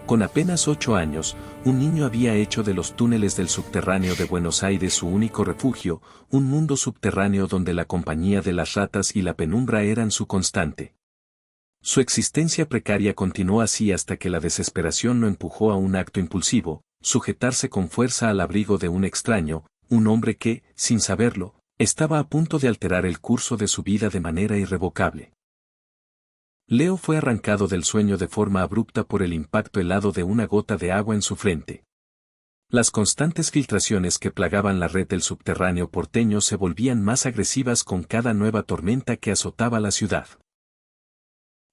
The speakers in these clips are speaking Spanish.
Con apenas 8 años, un niño había hecho de los túneles del subterráneo de Buenos Aires su único refugio, un mundo subterráneo donde la compañía de las ratas y la penumbra eran su constante. Su existencia precaria continuó así hasta que la desesperación lo empujó a un acto impulsivo, sujetarse con fuerza al abrigo de un extraño, un hombre que, sin saberlo, estaba a punto de alterar el curso de su vida de manera irrevocable. Leo fue arrancado del sueño de forma abrupta por el impacto helado de una gota de agua en su frente. Las constantes filtraciones que plagaban la red del subterráneo porteño se volvían más agresivas con cada nueva tormenta que azotaba la ciudad.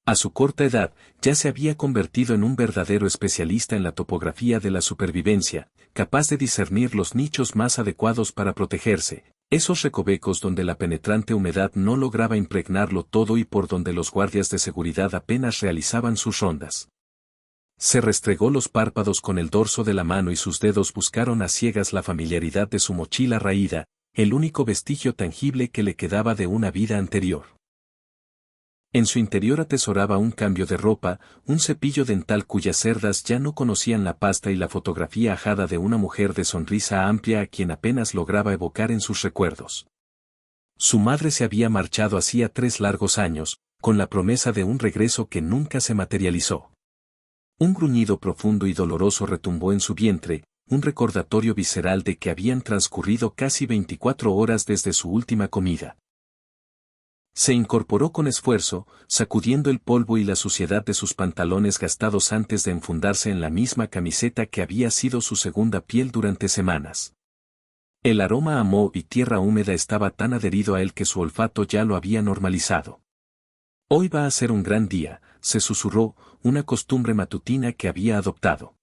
A su corta edad, ya se había convertido en un verdadero especialista en la topografía de la supervivencia, capaz de discernir los nichos más adecuados para protegerse, esos recovecos donde la penetrante humedad no lograba impregnarlo todo y por donde los guardias de seguridad apenas realizaban sus rondas. Se restregó los párpados con el dorso de la mano y sus dedos buscaron a ciegas la familiaridad de su mochila raída, el único vestigio tangible que le quedaba de una vida anterior. En su interior atesoraba un cambio de ropa, un cepillo dental cuyas cerdas ya no conocían la pasta y la fotografía ajada de una mujer de sonrisa amplia a quien apenas lograba evocar en sus recuerdos. Su madre se había marchado hacía 3 largos años, con la promesa de un regreso que nunca se materializó. Un gruñido profundo y doloroso retumbó en su vientre, un recordatorio visceral de que habían transcurrido casi 24 horas desde su última comida. Se incorporó con esfuerzo, sacudiendo el polvo y la suciedad de sus pantalones gastados antes de enfundarse en la misma camiseta que había sido su segunda piel durante semanas. El aroma a moho y tierra húmeda estaba tan adherido a él que su olfato ya lo había normalizado. Hoy va a ser un gran día, se susurró, una costumbre matutina que había adoptado.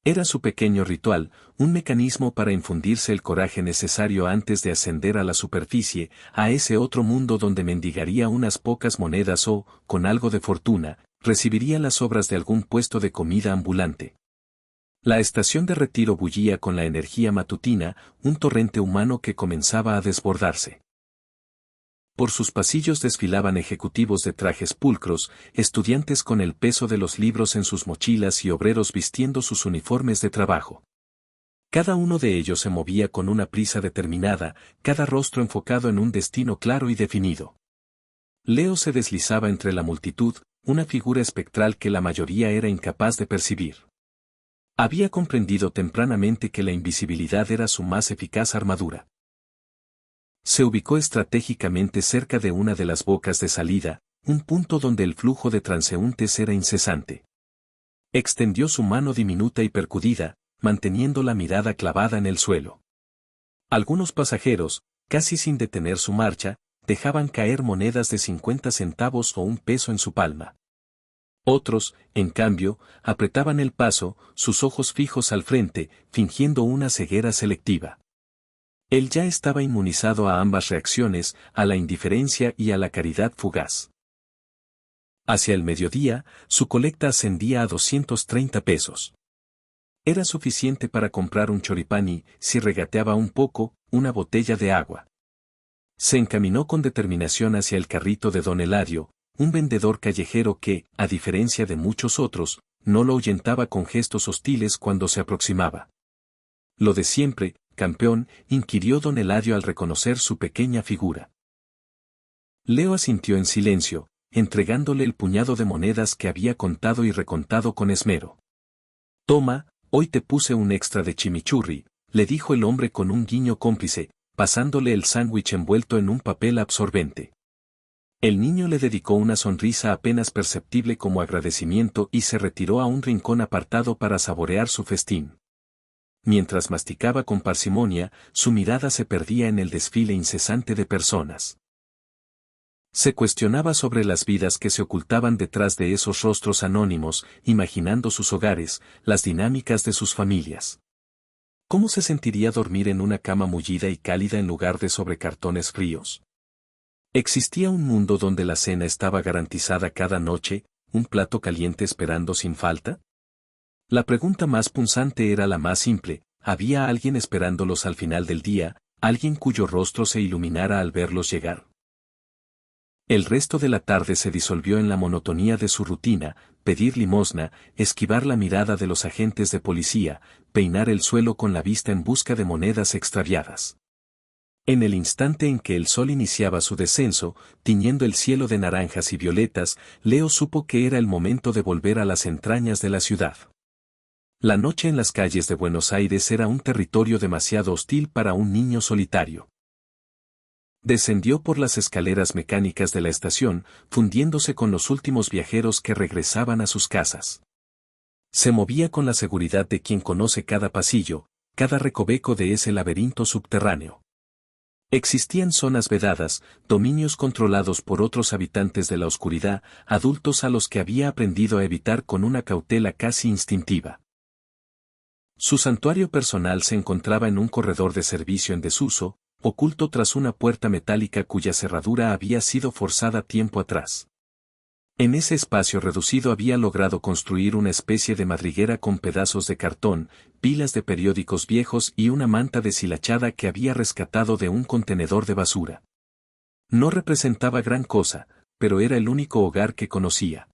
Era su pequeño ritual, un mecanismo para infundirse el coraje necesario antes de ascender a la superficie, a ese otro mundo donde mendigaría unas pocas monedas o, con algo de fortuna, recibiría las obras de algún puesto de comida ambulante. La estación de retiro bullía con la energía matutina, un torrente humano que comenzaba a desbordarse. Por sus pasillos desfilaban ejecutivos de trajes pulcros, estudiantes con el peso de los libros en sus mochilas y obreros vistiendo sus uniformes de trabajo. Cada uno de ellos se movía con una prisa determinada, cada rostro enfocado en un destino claro y definido. Leo se deslizaba entre la multitud, una figura espectral que la mayoría era incapaz de percibir. Había comprendido tempranamente que la invisibilidad era su más eficaz armadura. Se ubicó estratégicamente cerca de una de las bocas de salida, un punto donde el flujo de transeúntes era incesante. Extendió su mano diminuta y percudida, manteniendo la mirada clavada en el suelo. Algunos pasajeros, casi sin detener su marcha, dejaban caer monedas de 50 centavos o un peso en su palma. Otros, en cambio, apretaban el paso, sus ojos fijos al frente, fingiendo una ceguera selectiva. Él ya estaba inmunizado a ambas reacciones, a la indiferencia y a la caridad fugaz. Hacia el mediodía, su colecta ascendía a 230 pesos. Era suficiente para comprar un choripán y, si regateaba un poco, una botella de agua. Se encaminó con determinación hacia el carrito de don Eladio, un vendedor callejero que, a diferencia de muchos otros, no lo ahuyentaba con gestos hostiles cuando se aproximaba. Lo de siempre, campeón, inquirió don Eladio al reconocer su pequeña figura. Leo asintió en silencio, entregándole el puñado de monedas que había contado y recontado con esmero. Toma, hoy te puse un extra de chimichurri, le dijo el hombre con un guiño cómplice, pasándole el sándwich envuelto en un papel absorbente. El niño le dedicó una sonrisa apenas perceptible como agradecimiento y se retiró a un rincón apartado para saborear su festín. Mientras masticaba con parsimonia, su mirada se perdía en el desfile incesante de personas. Se cuestionaba sobre las vidas que se ocultaban detrás de esos rostros anónimos, imaginando sus hogares, las dinámicas de sus familias. ¿Cómo se sentiría dormir en una cama mullida y cálida en lugar de sobre cartones fríos? ¿Existía un mundo donde la cena estaba garantizada cada noche, un plato caliente esperando sin falta? La pregunta más punzante era la más simple, ¿había alguien esperándolos al final del día, alguien cuyo rostro se iluminara al verlos llegar? El resto de la tarde se disolvió en la monotonía de su rutina: pedir limosna, esquivar la mirada de los agentes de policía, peinar el suelo con la vista en busca de monedas extraviadas. En el instante en que el sol iniciaba su descenso, tiñendo el cielo de naranjas y violetas, Leo supo que era el momento de volver a las entrañas de la ciudad. La noche en las calles de Buenos Aires era un territorio demasiado hostil para un niño solitario. Descendió por las escaleras mecánicas de la estación, fundiéndose con los últimos viajeros que regresaban a sus casas. Se movía con la seguridad de quien conoce cada pasillo, cada recoveco de ese laberinto subterráneo. Existían zonas vedadas, dominios controlados por otros habitantes de la oscuridad, adultos a los que había aprendido a evitar con una cautela casi instintiva. Su santuario personal se encontraba en un corredor de servicio en desuso, oculto tras una puerta metálica cuya cerradura había sido forzada tiempo atrás. En ese espacio reducido había logrado construir una especie de madriguera con pedazos de cartón, pilas de periódicos viejos y una manta deshilachada que había rescatado de un contenedor de basura. No representaba gran cosa, pero era el único hogar que conocía.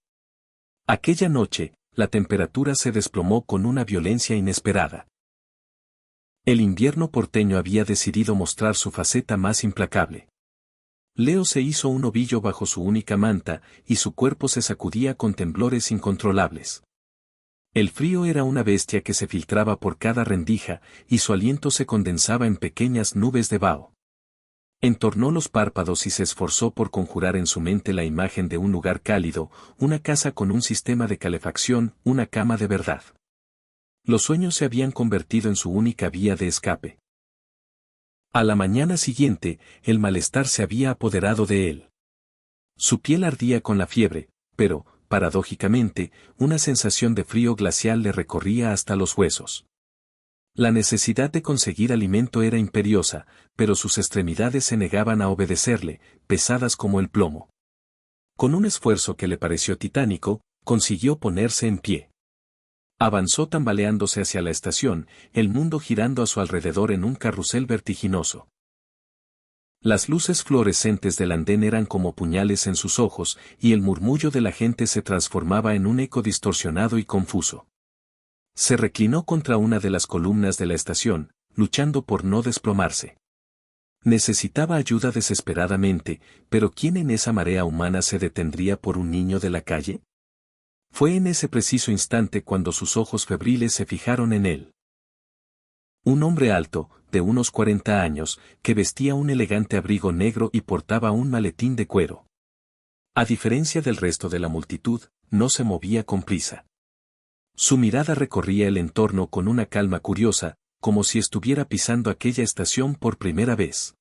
Aquella noche, la temperatura se desplomó con una violencia inesperada. El invierno porteño había decidido mostrar su faceta más implacable. Leo se hizo un ovillo bajo su única manta, y su cuerpo se sacudía con temblores incontrolables. El frío era una bestia que se filtraba por cada rendija, y su aliento se condensaba en pequeñas nubes de vaho. Entornó los párpados y se esforzó por conjurar en su mente la imagen de un lugar cálido, una casa con un sistema de calefacción, una cama de verdad. Los sueños se habían convertido en su única vía de escape. A la mañana siguiente, el malestar se había apoderado de él. Su piel ardía con la fiebre, pero, paradójicamente, una sensación de frío glacial le recorría hasta los huesos. La necesidad de conseguir alimento era imperiosa, pero sus extremidades se negaban a obedecerle, pesadas como el plomo. Con un esfuerzo que le pareció titánico, consiguió ponerse en pie. Avanzó tambaleándose hacia la estación, el mundo girando a su alrededor en un carrusel vertiginoso. Las luces fluorescentes del andén eran como puñales en sus ojos, y el murmullo de la gente se transformaba en un eco distorsionado y confuso. Se reclinó contra una de las columnas de la estación, luchando por no desplomarse. Necesitaba ayuda desesperadamente, pero ¿quién en esa marea humana se detendría por un niño de la calle? Fue en ese preciso instante cuando sus ojos febriles se fijaron en él. Un hombre alto, de unos 40 años, que vestía un elegante abrigo negro y portaba un maletín de cuero. A diferencia del resto de la multitud, no se movía con prisa. Su mirada recorría el entorno con una calma curiosa, como si estuviera pisando aquella estación por primera vez.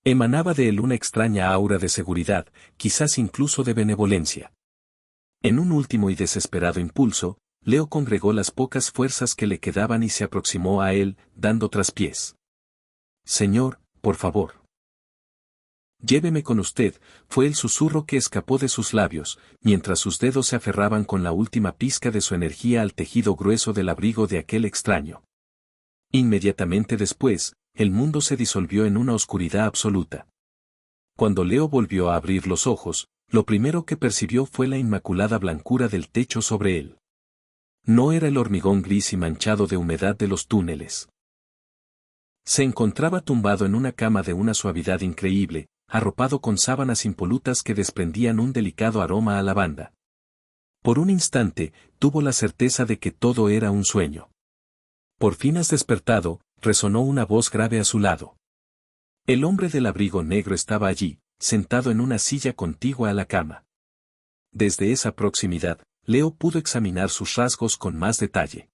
Emanaba de él una extraña aura de seguridad, quizás incluso de benevolencia. En un último y desesperado impulso, Leo congregó las pocas fuerzas que le quedaban y se aproximó a él, dando traspiés. «Señor, por favor. Lléveme con usted», fue el susurro que escapó de sus labios, mientras sus dedos se aferraban con la última pizca de su energía al tejido grueso del abrigo de aquel extraño. Inmediatamente después, el mundo se disolvió en una oscuridad absoluta. Cuando Leo volvió a abrir los ojos, lo primero que percibió fue la inmaculada blancura del techo sobre él. No era el hormigón gris y manchado de humedad de los túneles. Se encontraba tumbado en una cama de una suavidad increíble, arropado con sábanas impolutas que desprendían un delicado aroma a lavanda. Por un instante, tuvo la certeza de que todo era un sueño. «Por fin has despertado», resonó una voz grave a su lado. El hombre del abrigo negro estaba allí, sentado en una silla contigua a la cama. Desde esa proximidad, Leo pudo examinar sus rasgos con más detalle.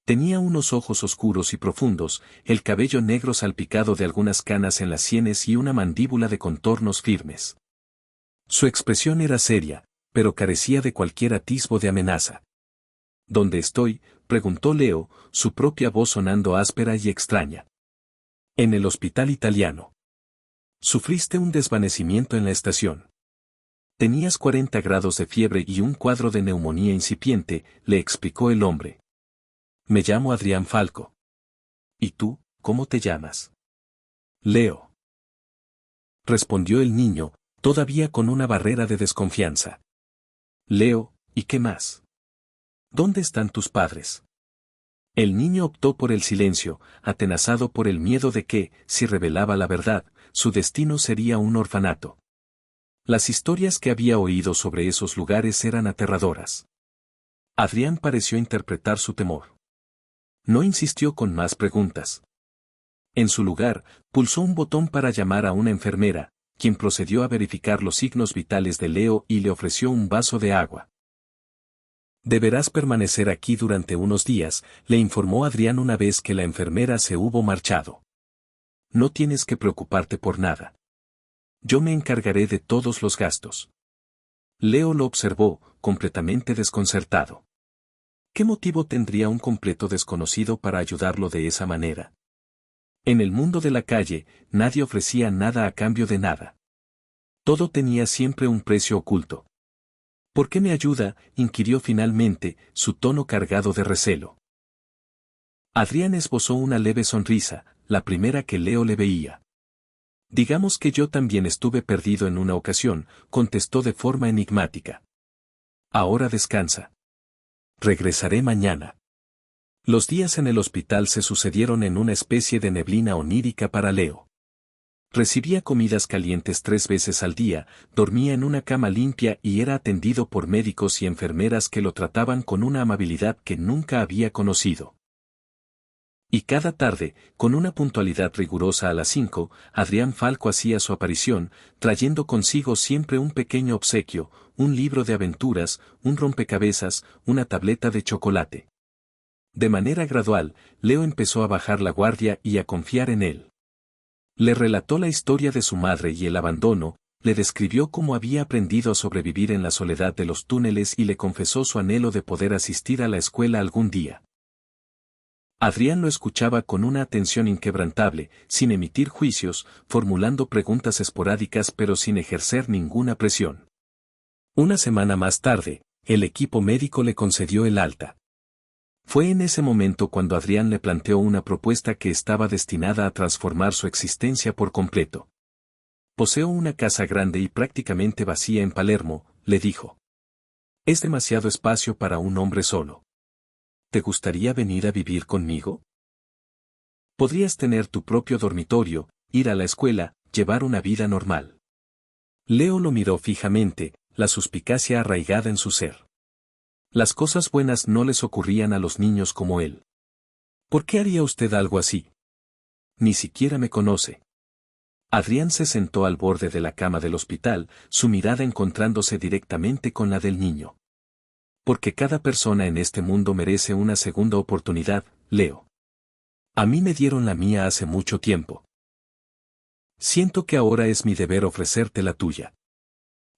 Tenía unos ojos oscuros y profundos, el cabello negro salpicado de algunas canas en las sienes y una mandíbula de contornos firmes. Su expresión era seria, pero carecía de cualquier atisbo de amenaza. «¿Dónde estoy?», preguntó Leo, su propia voz sonando áspera y extraña. «En el hospital italiano. Sufriste un desvanecimiento en la estación. Tenías 40 grados de fiebre y un cuadro de neumonía incipiente», le explicó el hombre. «Me llamo Adrián Falco». «¿Y tú, cómo te llamas?» «Leo», respondió el niño, todavía con una barrera de desconfianza. Leo, ¿y qué más? ¿Dónde están tus padres? El niño optó por el silencio, atenazado por el miedo de que, si revelaba la verdad, su destino sería un orfanato. Las historias que había oído sobre esos lugares eran aterradoras. Adrián pareció interpretar su temor. No insistió con más preguntas. En su lugar, pulsó un botón para llamar a una enfermera, quien procedió a verificar los signos vitales de Leo y le ofreció un vaso de agua. Deberás permanecer aquí durante unos días, le informó Adrián una vez que la enfermera se hubo marchado. No tienes que preocuparte por nada. Yo me encargaré de todos los gastos. Leo lo observó, completamente desconcertado. ¿Qué motivo tendría un completo desconocido para ayudarlo de esa manera? En el mundo de la calle, nadie ofrecía nada a cambio de nada. Todo tenía siempre un precio oculto. ¿Por qué me ayuda?, inquirió finalmente, su tono cargado de recelo. Adrián esbozó una leve sonrisa, la primera que Leo le veía. Digamos que yo también estuve perdido en una ocasión, contestó de forma enigmática. Ahora descansa. Regresaré mañana. Los días en el hospital se sucedieron en una especie de neblina onírica para Leo. Recibía comidas calientes 3 veces al día, dormía en una cama limpia y era atendido por médicos y enfermeras que lo trataban con una amabilidad que nunca había conocido. Y cada tarde, con una puntualidad rigurosa a las 5, Adrián Falco hacía su aparición, trayendo consigo siempre un pequeño obsequio, un libro de aventuras, un rompecabezas, una tableta de chocolate. De manera gradual, Leo empezó a bajar la guardia y a confiar en él. Le relató la historia de su madre y el abandono, le describió cómo había aprendido a sobrevivir en la soledad de los túneles y le confesó su anhelo de poder asistir a la escuela algún día. Adrián lo escuchaba con una atención inquebrantable, sin emitir juicios, formulando preguntas esporádicas pero sin ejercer ninguna presión. Una semana más tarde, el equipo médico le concedió el alta. Fue en ese momento cuando Adrián le planteó una propuesta que estaba destinada a transformar su existencia por completo. Poseo una casa grande y prácticamente vacía en Palermo, le dijo. Es demasiado espacio para un hombre solo. ¿Te gustaría venir a vivir conmigo? Podrías tener tu propio dormitorio, ir a la escuela, llevar una vida normal. Leo lo miró fijamente, la suspicacia arraigada en su ser. Las cosas buenas no les ocurrían a los niños como él. ¿Por qué haría usted algo así? Ni siquiera me conoce. Adrián se sentó al borde de la cama del hospital, su mirada encontrándose directamente con la del niño. Porque cada persona en este mundo merece una segunda oportunidad, Leo. A mí me dieron la mía hace mucho tiempo. Siento que ahora es mi deber ofrecerte la tuya.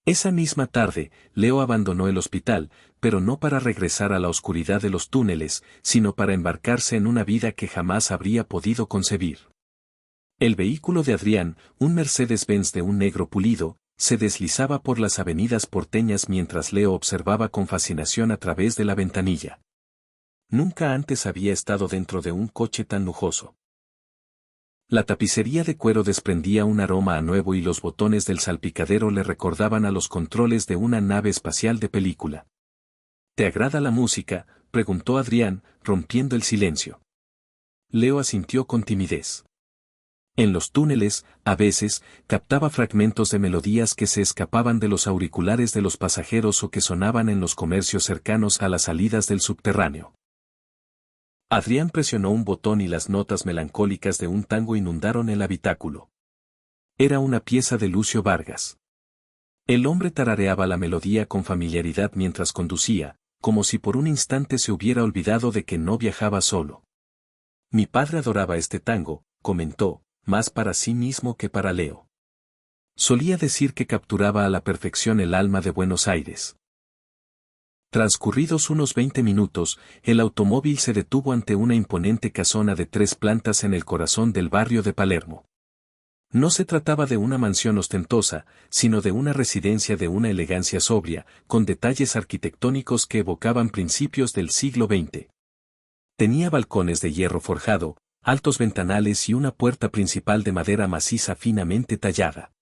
Esa misma tarde, Leo abandonó el hospital, pero no para regresar a la oscuridad de los túneles, sino para embarcarse en una vida que jamás habría podido concebir. El vehículo de Adrián, un Mercedes-Benz de un negro pulido, se deslizaba por las avenidas porteñas mientras Leo observaba con fascinación a través de la ventanilla. Nunca antes había estado dentro de un coche tan lujoso. La tapicería de cuero desprendía un aroma a nuevo y los botones del salpicadero le recordaban a los controles de una nave espacial de película. ¿Te agrada la música?, preguntó Adrián, rompiendo el silencio. Leo asintió con timidez. En los túneles, a veces, captaba fragmentos de melodías que se escapaban de los auriculares de los pasajeros o que sonaban en los comercios cercanos a las salidas del subterráneo. Adrián presionó un botón y las notas melancólicas de un tango inundaron el habitáculo. Era una pieza de Lucio Vargas. El hombre tarareaba la melodía con familiaridad mientras conducía, como si por un instante se hubiera olvidado de que no viajaba solo. Mi padre adoraba este tango, comentó, más para sí mismo que para Leo. Solía decir que capturaba a la perfección el alma de Buenos Aires. Transcurridos unos 20 minutos, el automóvil se detuvo ante una imponente casona de 3 plantas en el corazón del barrio de Palermo. No se trataba de una mansión ostentosa, sino de una residencia de una elegancia sobria, con detalles arquitectónicos que evocaban principios del siglo XX. Tenía balcones de hierro forjado, altos ventanales y una puerta principal de madera maciza finamente tallada.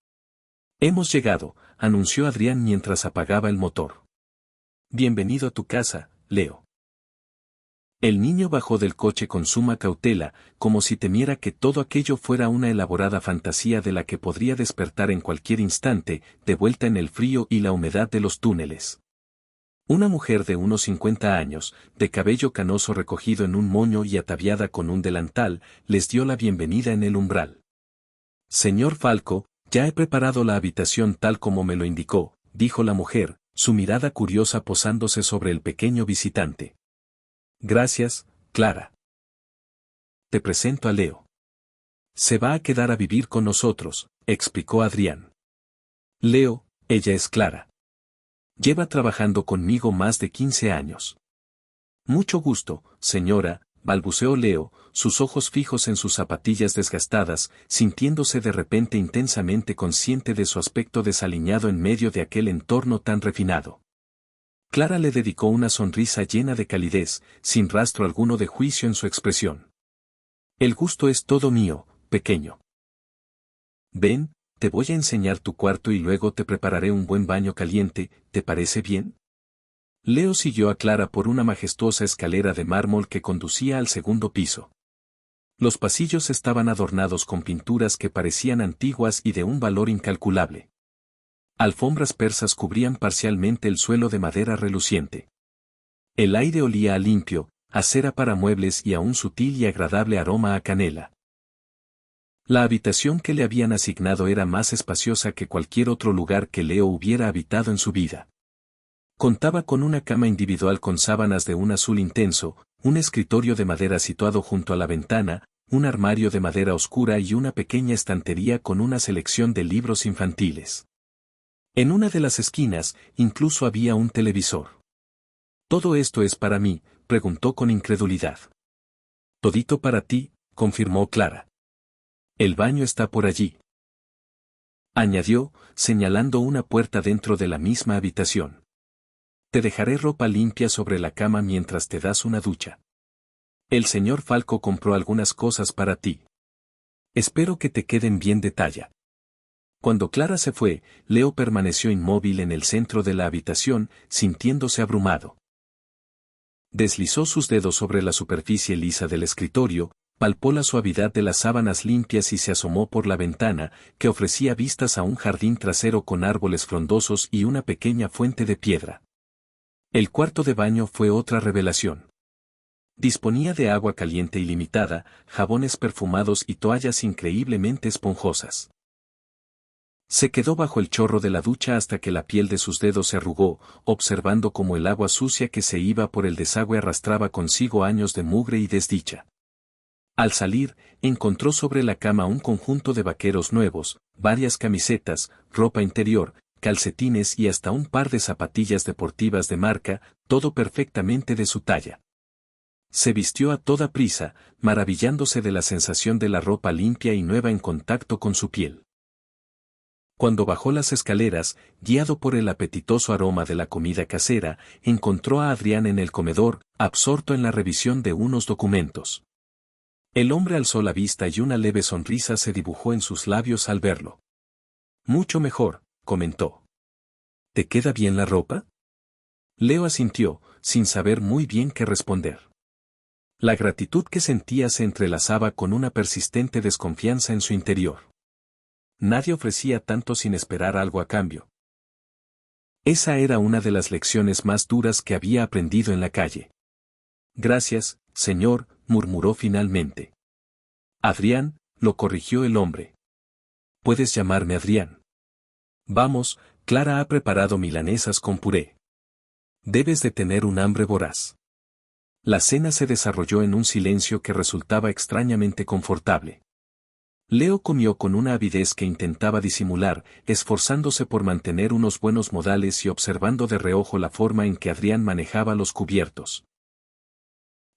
Hemos llegado, anunció Adrián mientras apagaba el motor. Bienvenido a tu casa, Leo. El niño bajó del coche con suma cautela, como si temiera que todo aquello fuera una elaborada fantasía de la que podría despertar en cualquier instante, de vuelta en el frío y la humedad de los túneles. Una mujer de unos 50 años, de cabello canoso recogido en un moño y ataviada con un delantal, les dio la bienvenida en el umbral. Señor Falco, ya he preparado la habitación tal como me lo indicó, dijo la mujer, su mirada curiosa posándose sobre el pequeño visitante. Gracias, Clara. Te presento a Leo. Se va a quedar a vivir con nosotros, explicó Adrián. Leo, ella es Clara. Lleva trabajando conmigo más de 15 años. Mucho gusto, señora, balbuceó Leo, sus ojos fijos en sus zapatillas desgastadas, sintiéndose de repente intensamente consciente de su aspecto desaliñado en medio de aquel entorno tan refinado. Clara le dedicó una sonrisa llena de calidez, sin rastro alguno de juicio en su expresión. El gusto es todo mío, pequeño. Ven, te voy a enseñar tu cuarto y luego te prepararé un buen baño caliente, ¿te parece bien? Leo siguió a Clara por una majestuosa escalera de mármol que conducía al segundo piso. Los pasillos estaban adornados con pinturas que parecían antiguas y de un valor incalculable. Alfombras persas cubrían parcialmente el suelo de madera reluciente. El aire olía a limpio, a cera para muebles y a un sutil y agradable aroma a canela. La habitación que le habían asignado era más espaciosa que cualquier otro lugar que Leo hubiera habitado en su vida. Contaba con una cama individual con sábanas de un azul intenso, un escritorio de madera situado junto a la ventana, un armario de madera oscura y una pequeña estantería con una selección de libros infantiles. En una de las esquinas, incluso había un televisor. ¿Todo esto es para mí?, preguntó con incredulidad. Todito para ti, confirmó Clara. El baño está por allí. Añadió, señalando una puerta dentro de la misma habitación. Te dejaré ropa limpia sobre la cama mientras te das una ducha. El señor Falco compró algunas cosas para ti. Espero que te queden bien de talla. Cuando Clara se fue, Leo permaneció inmóvil en el centro de la habitación, sintiéndose abrumado. Deslizó sus dedos sobre la superficie lisa del escritorio, palpó la suavidad de las sábanas limpias y se asomó por la ventana, que ofrecía vistas a un jardín trasero con árboles frondosos y una pequeña fuente de piedra. El cuarto de baño fue otra revelación. Disponía de agua caliente ilimitada, jabones perfumados y toallas increíblemente esponjosas. Se quedó bajo el chorro de la ducha hasta que la piel de sus dedos se arrugó, observando cómo el agua sucia que se iba por el desagüe arrastraba consigo años de mugre y desdicha. Al salir, encontró sobre la cama un conjunto de vaqueros nuevos, varias camisetas, ropa interior, calcetines y hasta un par de zapatillas deportivas de marca, todo perfectamente de su talla. Se vistió a toda prisa, maravillándose de la sensación de la ropa limpia y nueva en contacto con su piel. Cuando bajó las escaleras, guiado por el apetitoso aroma de la comida casera, encontró a Adrián en el comedor, absorto en la revisión de unos documentos. El hombre alzó la vista y una leve sonrisa se dibujó en sus labios al verlo. Mucho mejor, comentó. ¿Te queda bien la ropa? Leo asintió, sin saber muy bien qué responder. La gratitud que sentía se entrelazaba con una persistente desconfianza en su interior. Nadie ofrecía tanto sin esperar algo a cambio. Esa era una de las lecciones más duras que había aprendido en la calle. Gracias, señor, murmuró finalmente. Adrián, lo corrigió el hombre. Puedes llamarme Adrián. Vamos, Clara ha preparado milanesas con puré. Debes de tener un hambre voraz. La cena se desarrolló en un silencio que resultaba extrañamente confortable. Leo comió con una avidez que intentaba disimular, esforzándose por mantener unos buenos modales y observando de reojo la forma en que Adrián manejaba los cubiertos.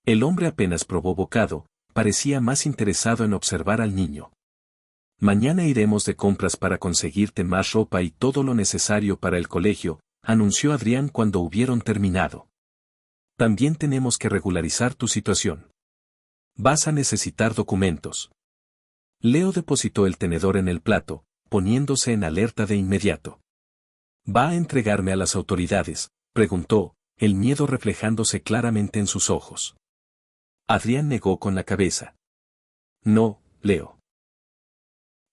El hombre apenas probó bocado, parecía más interesado en observar al niño. Mañana iremos de compras para conseguirte más ropa y todo lo necesario para el colegio, anunció Adrián cuando hubieron terminado. También tenemos que regularizar tu situación. Vas a necesitar documentos. Leo depositó el tenedor en el plato, poniéndose en alerta de inmediato. ¿Va a entregarme a las autoridades?, preguntó, el miedo reflejándose claramente en sus ojos. Adrián negó con la cabeza. No, Leo.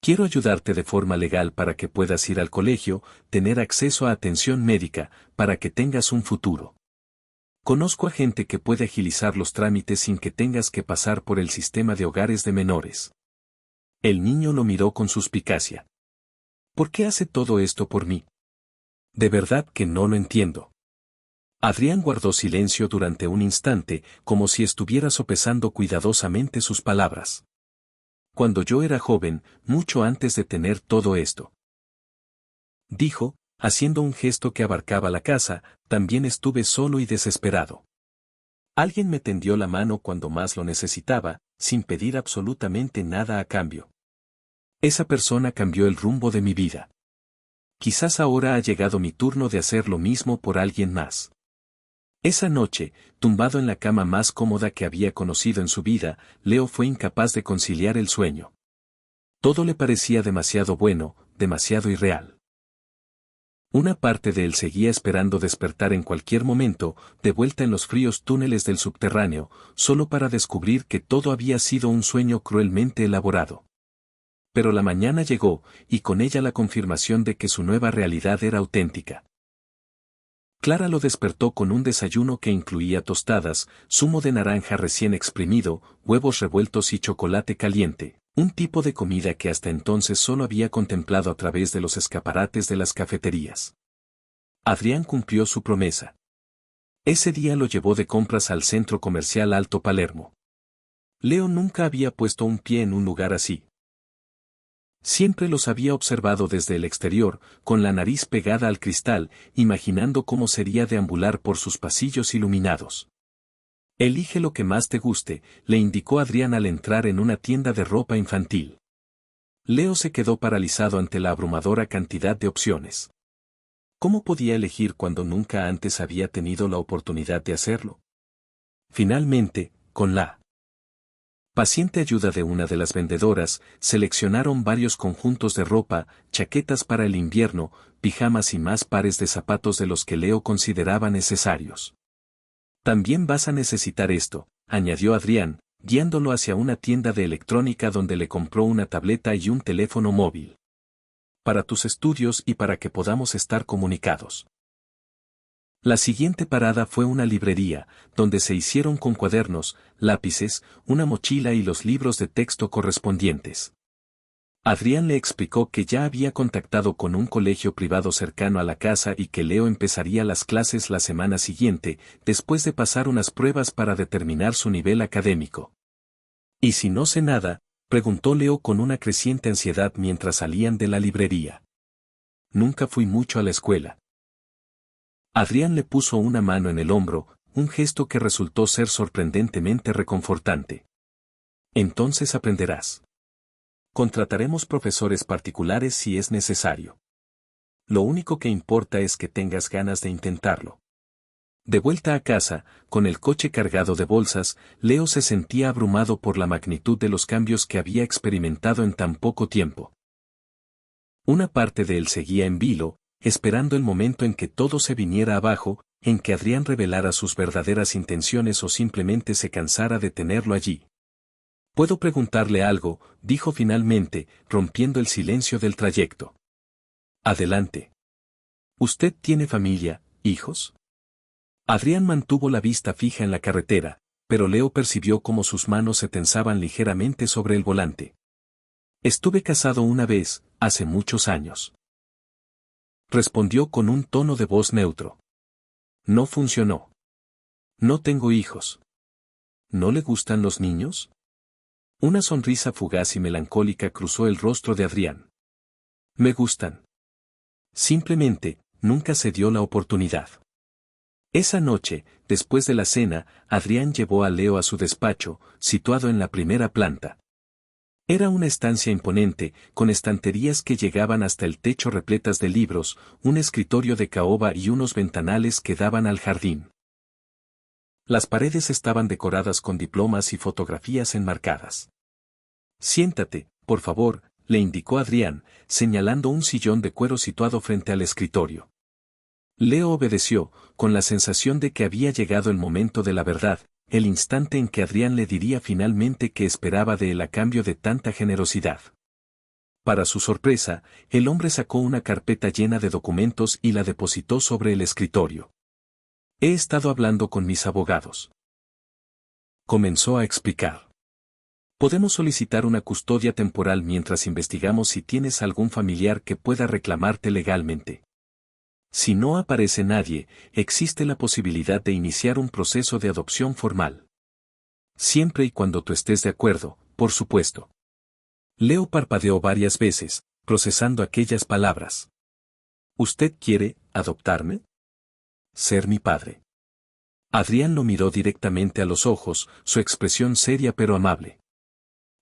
Quiero ayudarte de forma legal para que puedas ir al colegio, tener acceso a atención médica, para que tengas un futuro. Conozco a gente que puede agilizar los trámites sin que tengas que pasar por el sistema de hogares de menores. El niño lo miró con suspicacia. ¿Por qué hace todo esto por mí? De verdad que no lo entiendo. Adrián guardó silencio durante un instante, como si estuviera sopesando cuidadosamente sus palabras. Cuando yo era joven, mucho antes de tener todo esto, dijo, haciendo un gesto que abarcaba la casa, también estuve solo y desesperado. Alguien me tendió la mano cuando más lo necesitaba, sin pedir absolutamente nada a cambio. Esa persona cambió el rumbo de mi vida. Quizás ahora ha llegado mi turno de hacer lo mismo por alguien más. Esa noche, tumbado en la cama más cómoda que había conocido en su vida, Leo fue incapaz de conciliar el sueño. Todo le parecía demasiado bueno, demasiado irreal. Una parte de él seguía esperando despertar en cualquier momento, de vuelta en los fríos túneles del subterráneo, solo para descubrir que todo había sido un sueño cruelmente elaborado. Pero la mañana llegó, y con ella la confirmación de que su nueva realidad era auténtica. Clara lo despertó con un desayuno que incluía tostadas, zumo de naranja recién exprimido, huevos revueltos y chocolate caliente, un tipo de comida que hasta entonces solo había contemplado a través de los escaparates de las cafeterías. Adrián cumplió su promesa. Ese día lo llevó de compras al centro comercial Alto Palermo. Leo nunca había puesto un pie en un lugar así. Siempre los había observado desde el exterior, con la nariz pegada al cristal, imaginando cómo sería deambular por sus pasillos iluminados. Elige lo que más te guste, le indicó Adrián al entrar en una tienda de ropa infantil. Leo se quedó paralizado ante la abrumadora cantidad de opciones. ¿Cómo podía elegir cuando nunca antes había tenido la oportunidad de hacerlo? Finalmente, con la paciente ayuda de una de las vendedoras, seleccionaron varios conjuntos de ropa, chaquetas para el invierno, pijamas y más pares de zapatos de los que Leo consideraba necesarios. También vas a necesitar esto, añadió Adrián, guiándolo hacia una tienda de electrónica donde le compró una tableta y un teléfono móvil. Para tus estudios y para que podamos estar comunicados. La siguiente parada fue una librería, donde se hicieron con cuadernos, lápices, una mochila y los libros de texto correspondientes. Adrián le explicó que ya había contactado con un colegio privado cercano a la casa y que Leo empezaría las clases la semana siguiente, después de pasar unas pruebas para determinar su nivel académico. ¿Y si no sé nada?, preguntó Leo con una creciente ansiedad mientras salían de la librería. Nunca fui mucho a la escuela. Adrián le puso una mano en el hombro, un gesto que resultó ser sorprendentemente reconfortante. Entonces aprenderás. Contrataremos profesores particulares si es necesario. Lo único que importa es que tengas ganas de intentarlo. De vuelta a casa, con el coche cargado de bolsas, Leo se sentía abrumado por la magnitud de los cambios que había experimentado en tan poco tiempo. Una parte de él seguía en vilo, esperando el momento en que todo se viniera abajo, en que Adrián revelara sus verdaderas intenciones o simplemente se cansara de tenerlo allí. «¿Puedo preguntarle algo?», dijo finalmente, rompiendo el silencio del trayecto. «Adelante. ¿Usted tiene familia, hijos?». Adrián mantuvo la vista fija en la carretera, pero Leo percibió cómo sus manos se tensaban ligeramente sobre el volante. «Estuve casado una vez, hace muchos años». Respondió con un tono de voz neutro. No funcionó. No tengo hijos. ¿No le gustan los niños? Una sonrisa fugaz y melancólica cruzó el rostro de Adrián. Me gustan. Simplemente, nunca se dio la oportunidad. Esa noche, después de la cena, Adrián llevó a Leo a su despacho, situado en la primera planta. Era una estancia imponente, con estanterías que llegaban hasta el techo repletas de libros, un escritorio de caoba y unos ventanales que daban al jardín. Las paredes estaban decoradas con diplomas y fotografías enmarcadas. Siéntate, por favor, le indicó Adrián, señalando un sillón de cuero situado frente al escritorio. Leo obedeció, con la sensación de que había llegado el momento de la verdad, el instante en que Adrián le diría finalmente qué esperaba de él a cambio de tanta generosidad. Para su sorpresa, el hombre sacó una carpeta llena de documentos y la depositó sobre el escritorio. He estado hablando con mis abogados. Comenzó a explicar. Podemos solicitar una custodia temporal mientras investigamos si tienes algún familiar que pueda reclamarte legalmente. Si no aparece nadie, existe la posibilidad de iniciar un proceso de adopción formal. Siempre y cuando tú estés de acuerdo, por supuesto. Leo parpadeó varias veces, procesando aquellas palabras. ¿Usted quiere adoptarme? Ser mi padre. Adrián lo miró directamente a los ojos, su expresión seria pero amable.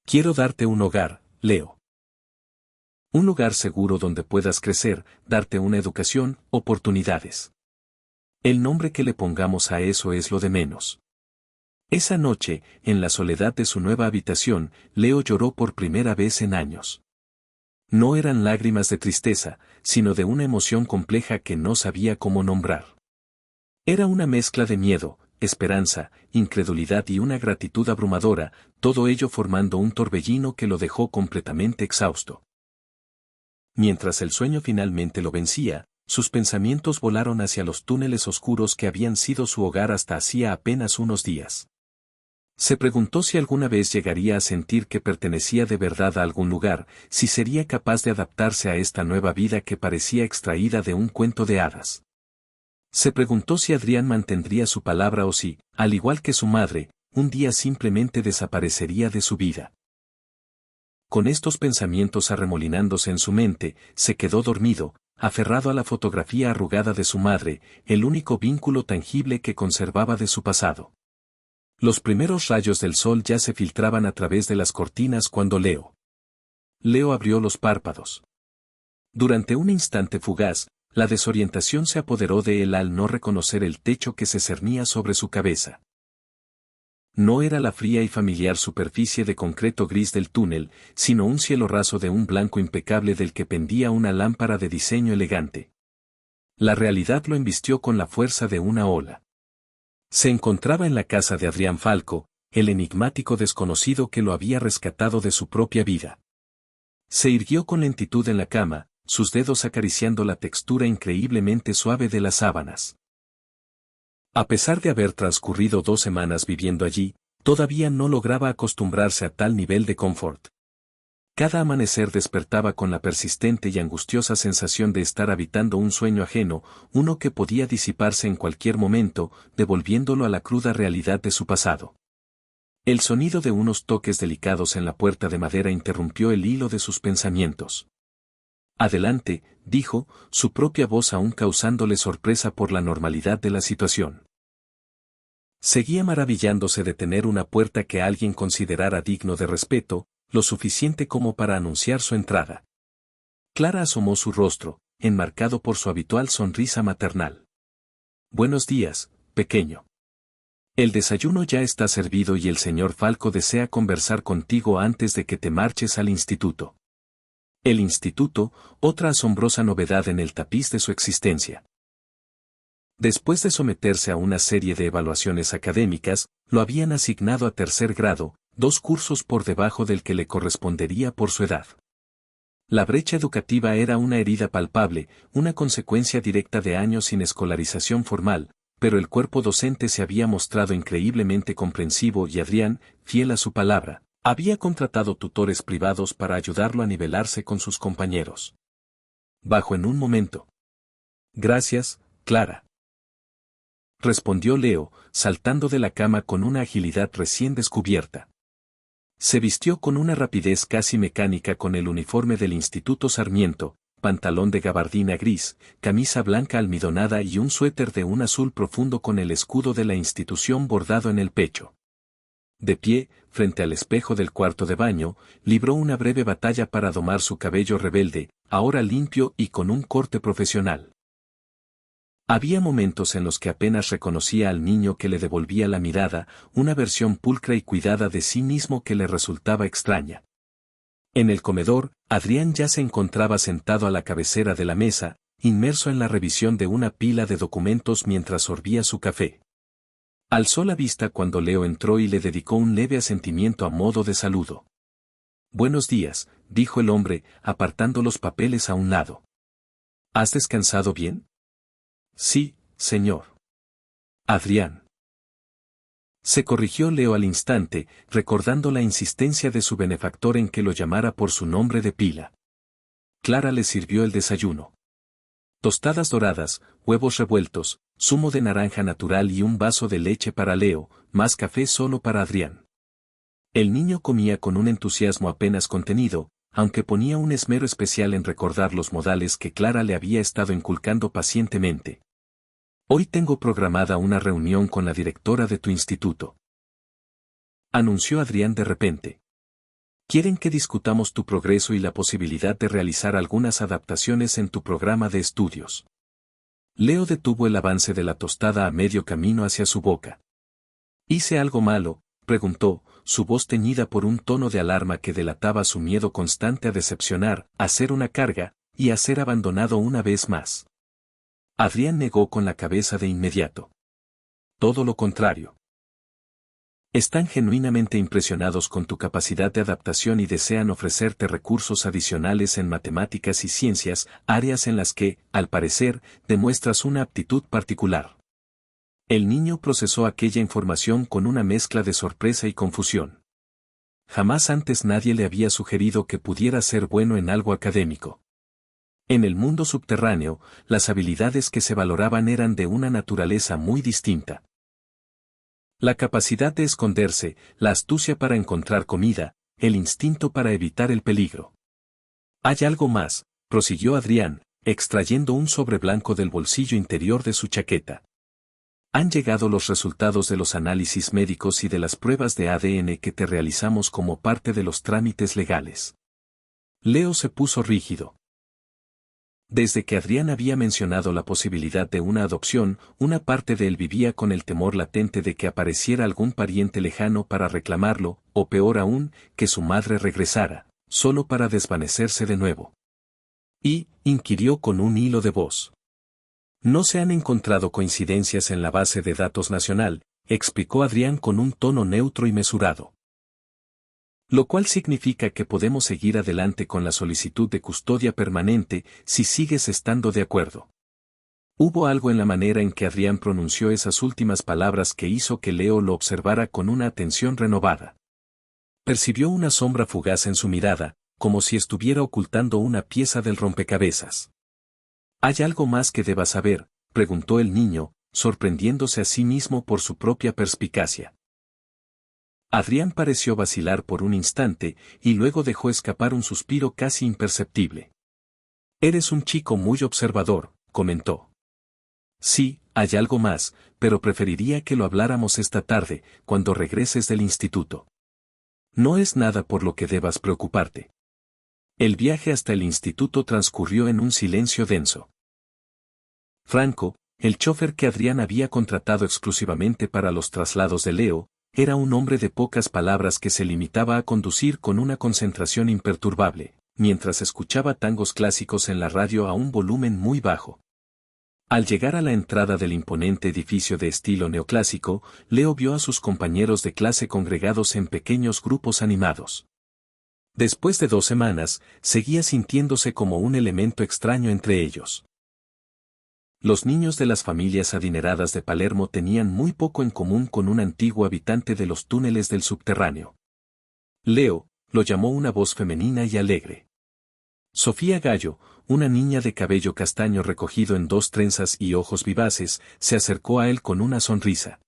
Quiero darte un hogar, Leo. Un lugar seguro donde puedas crecer, darte una educación, oportunidades. El nombre que le pongamos a eso es lo de menos. Esa noche, en la soledad de su nueva habitación, Leo lloró por primera vez en años. No eran lágrimas de tristeza, sino de una emoción compleja que no sabía cómo nombrar. Era una mezcla de miedo, esperanza, incredulidad y una gratitud abrumadora, todo ello formando un torbellino que lo dejó completamente exhausto. Mientras el sueño finalmente lo vencía, sus pensamientos volaron hacia los túneles oscuros que habían sido su hogar hasta hacía apenas unos días. Se preguntó si alguna vez llegaría a sentir que pertenecía de verdad a algún lugar, si sería capaz de adaptarse a esta nueva vida que parecía extraída de un cuento de hadas. Se preguntó si Adrián mantendría su palabra o si, al igual que su madre, un día simplemente desaparecería de su vida. Con estos pensamientos arremolinándose en su mente, se quedó dormido, aferrado a la fotografía arrugada de su madre, el único vínculo tangible que conservaba de su pasado. Los primeros rayos del sol ya se filtraban a través de las cortinas cuando Leo abrió los párpados. Durante un instante fugaz, la desorientación se apoderó de él al no reconocer el techo que se cernía sobre su cabeza. No era la fría y familiar superficie de concreto gris del túnel, sino un cielo raso de un blanco impecable del que pendía una lámpara de diseño elegante. La realidad lo embistió con la fuerza de una ola. Se encontraba en la casa de Adrián Falco, el enigmático desconocido que lo había rescatado de su propia vida. Se irguió con lentitud en la cama, sus dedos acariciando la textura increíblemente suave de las sábanas. A pesar de haber transcurrido 2 semanas viviendo allí, todavía no lograba acostumbrarse a tal nivel de confort. Cada amanecer despertaba con la persistente y angustiosa sensación de estar habitando un sueño ajeno, uno que podía disiparse en cualquier momento, devolviéndolo a la cruda realidad de su pasado. El sonido de unos toques delicados en la puerta de madera interrumpió el hilo de sus pensamientos. Adelante, dijo, su propia voz aún causándole sorpresa por la normalidad de la situación. Seguía maravillándose de tener una puerta que alguien considerara digno de respeto, lo suficiente como para anunciar su entrada. Clara asomó su rostro, enmarcado por su habitual sonrisa maternal. Buenos días, pequeño. El desayuno ya está servido y el señor Falco desea conversar contigo antes de que te marches al instituto. El instituto, otra asombrosa novedad en el tapiz de su existencia. Después de someterse a una serie de evaluaciones académicas, lo habían asignado a 3er grado, 2 cursos por debajo del que le correspondería por su edad. La brecha educativa era una herida palpable, una consecuencia directa de años sin escolarización formal, pero el cuerpo docente se había mostrado increíblemente comprensivo y Adrián, fiel a su palabra, había contratado tutores privados para ayudarlo a nivelarse con sus compañeros. Bajó en un momento. Gracias, Clara. Respondió Leo, saltando de la cama con una agilidad recién descubierta. Se vistió con una rapidez casi mecánica con el uniforme del Instituto Sarmiento, pantalón de gabardina gris, camisa blanca almidonada y un suéter de un azul profundo con el escudo de la institución bordado en el pecho. De pie, frente al espejo del cuarto de baño, libró una breve batalla para domar su cabello rebelde, ahora limpio y con un corte profesional. Había momentos en los que apenas reconocía al niño que le devolvía la mirada, una versión pulcra y cuidada de sí mismo que le resultaba extraña. En el comedor, Adrián ya se encontraba sentado a la cabecera de la mesa, inmerso en la revisión de una pila de documentos mientras sorbía su café. Alzó la vista cuando Leo entró y le dedicó un leve asentimiento a modo de saludo. «Buenos días», dijo el hombre, apartando los papeles a un lado. «¿Has descansado bien?» «Sí, señor». «Adrián». Se corrigió Leo al instante, recordando la insistencia de su benefactor en que lo llamara por su nombre de pila. Clara le sirvió el desayuno. Tostadas doradas, huevos revueltos, zumo de naranja natural y un vaso de leche para Leo, más café solo para Adrián. El niño comía con un entusiasmo apenas contenido, aunque ponía un esmero especial en recordar los modales que Clara le había estado inculcando pacientemente. «Hoy tengo programada una reunión con la directora de tu instituto», anunció Adrián de repente. «Quieren que discutamos tu progreso y la posibilidad de realizar algunas adaptaciones en tu programa de estudios». Leo detuvo el avance de la tostada a medio camino hacia su boca. «¿Hice algo malo?», preguntó, su voz teñida por un tono de alarma que delataba su miedo constante a decepcionar, a ser una carga, y a ser abandonado una vez más. Adrián negó con la cabeza de inmediato. «Todo lo contrario. Están genuinamente impresionados con tu capacidad de adaptación y desean ofrecerte recursos adicionales en matemáticas y ciencias, áreas en las que, al parecer, demuestras una aptitud particular». El niño procesó aquella información con una mezcla de sorpresa y confusión. Jamás antes nadie le había sugerido que pudiera ser bueno en algo académico. En el mundo subterráneo, las habilidades que se valoraban eran de una naturaleza muy distinta. La capacidad de esconderse, la astucia para encontrar comida, el instinto para evitar el peligro. «Hay algo más», prosiguió Adrián, extrayendo un sobre blanco del bolsillo interior de su chaqueta. «Han llegado los resultados de los análisis médicos y de las pruebas de ADN que te realizamos como parte de los trámites legales». Leo se puso rígido. Desde que Adrián había mencionado la posibilidad de una adopción, una parte de él vivía con el temor latente de que apareciera algún pariente lejano para reclamarlo, o peor aún, que su madre regresara, solo para desvanecerse de nuevo. Y, inquirió con un hilo de voz. «No se han encontrado coincidencias en la base de datos nacional», explicó Adrián con un tono neutro y mesurado. «Lo cual significa que podemos seguir adelante con la solicitud de custodia permanente si sigues estando de acuerdo». Hubo algo en la manera en que Adrián pronunció esas últimas palabras que hizo que Leo lo observara con una atención renovada. Percibió una sombra fugaz en su mirada, como si estuviera ocultando una pieza del rompecabezas. «¿Hay algo más que deba saber?», preguntó el niño, sorprendiéndose a sí mismo por su propia perspicacia. Adrián pareció vacilar por un instante, y luego dejó escapar un suspiro casi imperceptible. «Eres un chico muy observador», comentó. «Sí, hay algo más, pero preferiría que lo habláramos esta tarde, cuando regreses del instituto. No es nada por lo que debas preocuparte». El viaje hasta el instituto transcurrió en un silencio denso. Franco, el chofer que Adrián había contratado exclusivamente para los traslados de Leo, era un hombre de pocas palabras que se limitaba a conducir con una concentración imperturbable, mientras escuchaba tangos clásicos en la radio a un volumen muy bajo. Al llegar a la entrada del imponente edificio de estilo neoclásico, Leo vio a sus compañeros de clase congregados en pequeños grupos animados. Después de 2 semanas, seguía sintiéndose como un elemento extraño entre ellos. Los niños de las familias adineradas de Palermo tenían muy poco en común con un antiguo habitante de los túneles del subterráneo. «Leo», lo llamó una voz femenina y alegre. Sofía Gallo, una niña de cabello castaño recogido en 2 trenzas y ojos vivaces, se acercó a él con una sonrisa.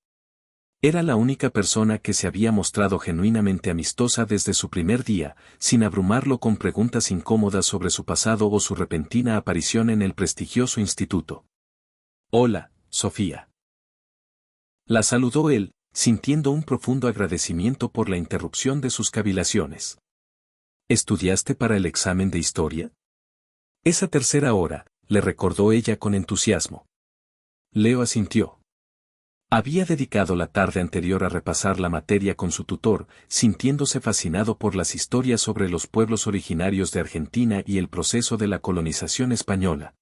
Era la única persona que se había mostrado genuinamente amistosa desde su primer día, sin abrumarlo con preguntas incómodas sobre su pasado o su repentina aparición en el prestigioso instituto. «Hola, Sofía». La saludó él, sintiendo un profundo agradecimiento por la interrupción de sus cavilaciones. «¿Estudiaste para el examen de historia?». «Esa tercera hora», le recordó ella con entusiasmo. Leo asintió. Había dedicado la tarde anterior a repasar la materia con su tutor, sintiéndose fascinado por las historias sobre los pueblos originarios de Argentina y el proceso de la colonización española.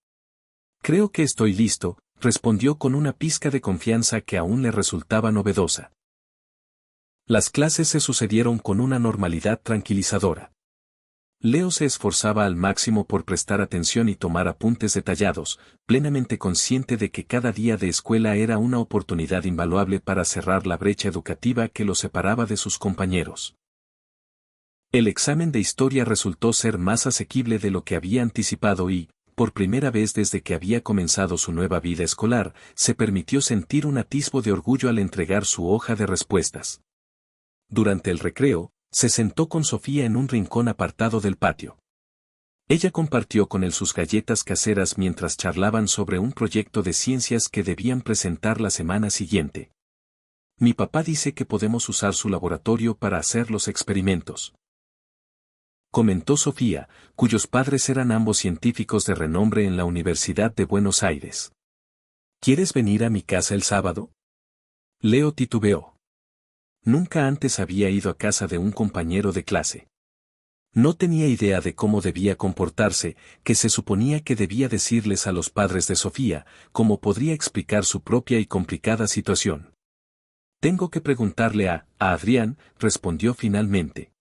Creo que estoy listo, respondió con una pizca de confianza que aún le resultaba novedosa. Las clases se sucedieron con una normalidad tranquilizadora. Leo se esforzaba al máximo por prestar atención y tomar apuntes detallados, plenamente consciente de que cada día de escuela era una oportunidad invaluable para cerrar la brecha educativa que lo separaba de sus compañeros. El examen de historia resultó ser más asequible de lo que había anticipado y, por primera vez desde que había comenzado su nueva vida escolar, se permitió sentir un atisbo de orgullo al entregar su hoja de respuestas. Durante el recreo, se sentó con Sofía en un rincón apartado del patio. Ella compartió con él sus galletas caseras mientras charlaban sobre un proyecto de ciencias que debían presentar la semana siguiente. Mi papá dice que podemos usar su laboratorio para hacer los experimentos, comentó Sofía, cuyos padres eran ambos científicos de renombre en la Universidad de Buenos Aires. ¿Quieres venir a mi casa el sábado? Leo titubeó. Nunca antes había ido a casa de un compañero de clase. No tenía idea de cómo debía comportarse, que se suponía que debía decirles a los padres de Sofía, cómo podría explicar su propia y complicada situación. Tengo que preguntarle a Adrián, respondió finalmente.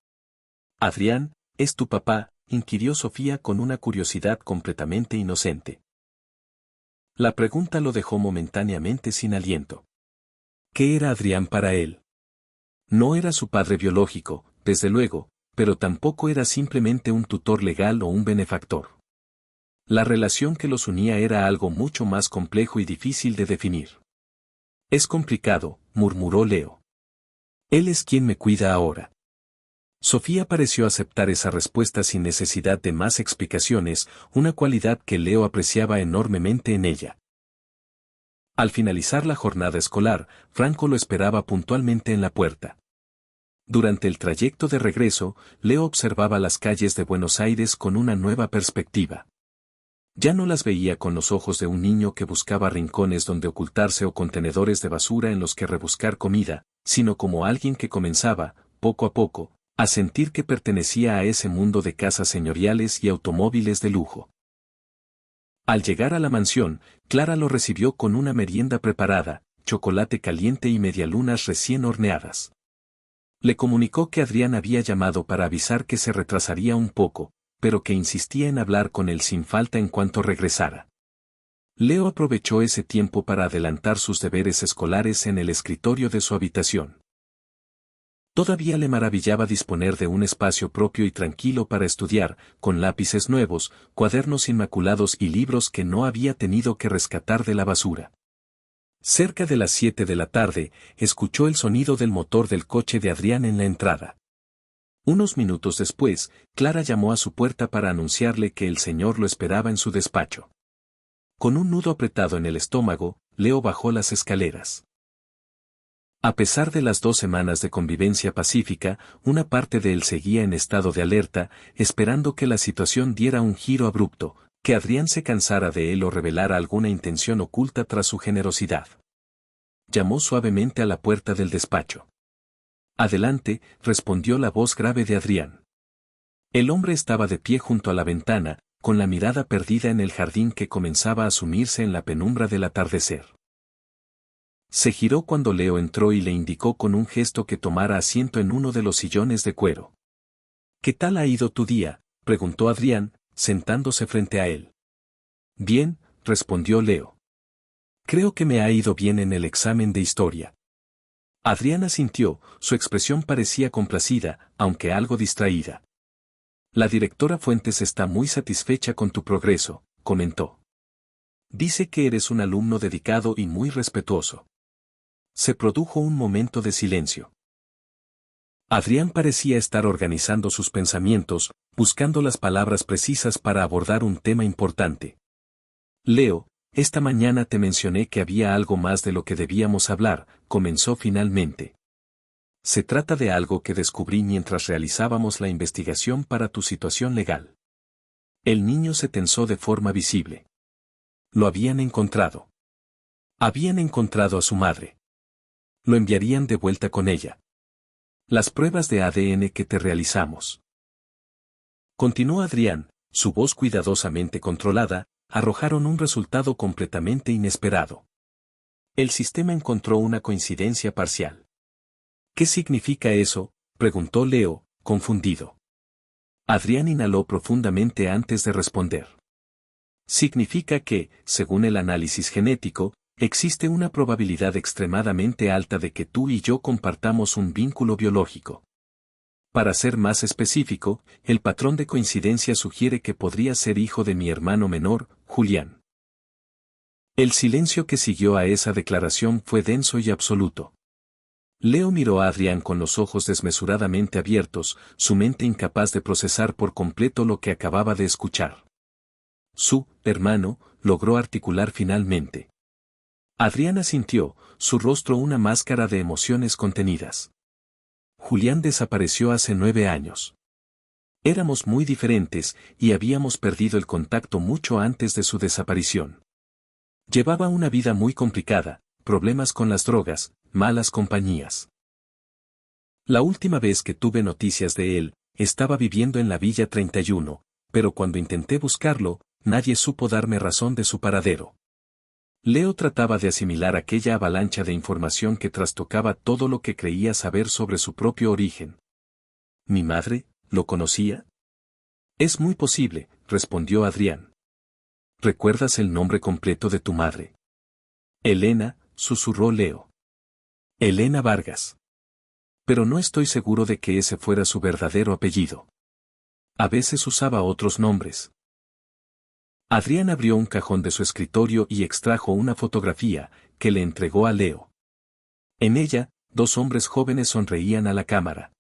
¿Adrián, es tu papá?, inquirió Sofía con una curiosidad completamente inocente. La pregunta lo dejó momentáneamente sin aliento. ¿Qué era Adrián para él? No era su padre biológico, desde luego, pero tampoco era simplemente un tutor legal o un benefactor. La relación que los unía era algo mucho más complejo y difícil de definir. Es complicado, murmuró Leo. Él es quien me cuida ahora. Sofía pareció aceptar esa respuesta sin necesidad de más explicaciones, una cualidad que Leo apreciaba enormemente en ella. Al finalizar la jornada escolar, Franco lo esperaba puntualmente en la puerta. Durante el trayecto de regreso, Leo observaba las calles de Buenos Aires con una nueva perspectiva. Ya no las veía con los ojos de un niño que buscaba rincones donde ocultarse o contenedores de basura en los que rebuscar comida, sino como alguien que comenzaba, poco a poco, a sentir que pertenecía a ese mundo de casas señoriales y automóviles de lujo. Al llegar a la mansión, Clara lo recibió con una merienda preparada, chocolate caliente y medialunas recién horneadas. Le comunicó que Adrián había llamado para avisar que se retrasaría un poco, pero que insistía en hablar con él sin falta en cuanto regresara. Leo aprovechó ese tiempo para adelantar sus deberes escolares en el escritorio de su habitación. Todavía le maravillaba disponer de un espacio propio y tranquilo para estudiar, con lápices nuevos, cuadernos inmaculados y libros que no había tenido que rescatar de la basura. Cerca de las 7 de la tarde, escuchó el sonido del motor del coche de Adrián en la entrada. Unos minutos después, Clara llamó a su puerta para anunciarle que el señor lo esperaba en su despacho. Con un nudo apretado en el estómago, Leo bajó las escaleras. A pesar de las 2 semanas de convivencia pacífica, una parte de él seguía en estado de alerta, esperando que la situación diera un giro abrupto, que Adrián se cansara de él o revelara alguna intención oculta tras su generosidad. Llamó suavemente a la puerta del despacho. Adelante, respondió la voz grave de Adrián. El hombre estaba de pie junto a la ventana, con la mirada perdida en el jardín que comenzaba a sumirse en la penumbra del atardecer. Se giró cuando Leo entró y le indicó con un gesto que tomara asiento en uno de los sillones de cuero. ¿Qué tal ha ido tu día?, preguntó Adrián, sentándose frente a él. Bien, respondió Leo. Creo que me ha ido bien en el examen de historia. Adrián asintió, su expresión parecía complacida, aunque algo distraída. La directora Fuentes está muy satisfecha con tu progreso, comentó. Dice que eres un alumno dedicado y muy respetuoso. Se produjo un momento de silencio. Adrián parecía estar organizando sus pensamientos, buscando las palabras precisas para abordar un tema importante. Leo, esta mañana te mencioné que había algo más de lo que debíamos hablar, comenzó finalmente. Se trata de algo que descubrí mientras realizábamos la investigación para tu situación legal. El niño se tensó de forma visible. Lo habían encontrado. Habían encontrado a su madre. Lo enviarían de vuelta con ella. Las pruebas de ADN que te realizamos. Continuó Adrián, su voz cuidadosamente controlada, arrojaron un resultado completamente inesperado. El sistema encontró una coincidencia parcial. ¿Qué significa eso?, preguntó Leo, confundido. Adrián inhaló profundamente antes de responder. Significa que, según el análisis genético, existe una probabilidad extremadamente alta de que tú y yo compartamos un vínculo biológico. Para ser más específico, el patrón de coincidencia sugiere que podría ser hijo de mi hermano menor, Julián. El silencio que siguió a esa declaración fue denso y absoluto. Leo miró a Adrián con los ojos desmesuradamente abiertos, su mente incapaz de procesar por completo lo que acababa de escuchar. Su hermano logró articular finalmente. Adrián asintió, su rostro una máscara de emociones contenidas. Julián desapareció hace 9 años. Éramos muy diferentes y habíamos perdido el contacto mucho antes de su desaparición. Llevaba una vida muy complicada, problemas con las drogas, malas compañías. La última vez que tuve noticias de él, estaba viviendo en la Villa 31, pero cuando intenté buscarlo, nadie supo darme razón de su paradero. Leo trataba de asimilar aquella avalancha de información que trastocaba todo lo que creía saber sobre su propio origen. ¿Mi madre, lo conocía? Es muy posible, respondió Adrián. ¿Recuerdas el nombre completo de tu madre? Elena, susurró Leo. Elena Vargas. Pero no estoy seguro de que ese fuera su verdadero apellido. A veces usaba otros nombres. Adrián abrió un cajón de su escritorio y extrajo una fotografía, que le entregó a Leo. En ella, 2 hombres jóvenes sonreían a la cámara.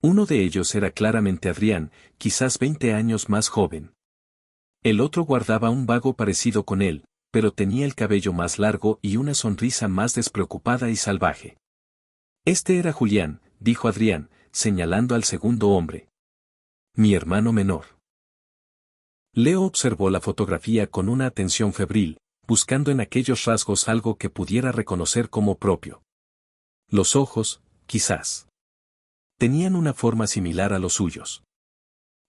Uno de ellos era claramente Adrián, quizás 20 años más joven. El otro guardaba un vago parecido con él, pero tenía el cabello más largo y una sonrisa más despreocupada y salvaje. Este era Julián, dijo Adrián, señalando al segundo hombre. Mi hermano menor. Leo observó la fotografía con una atención febril, buscando en aquellos rasgos algo que pudiera reconocer como propio. Los ojos, quizás. Tenían una forma similar a los suyos.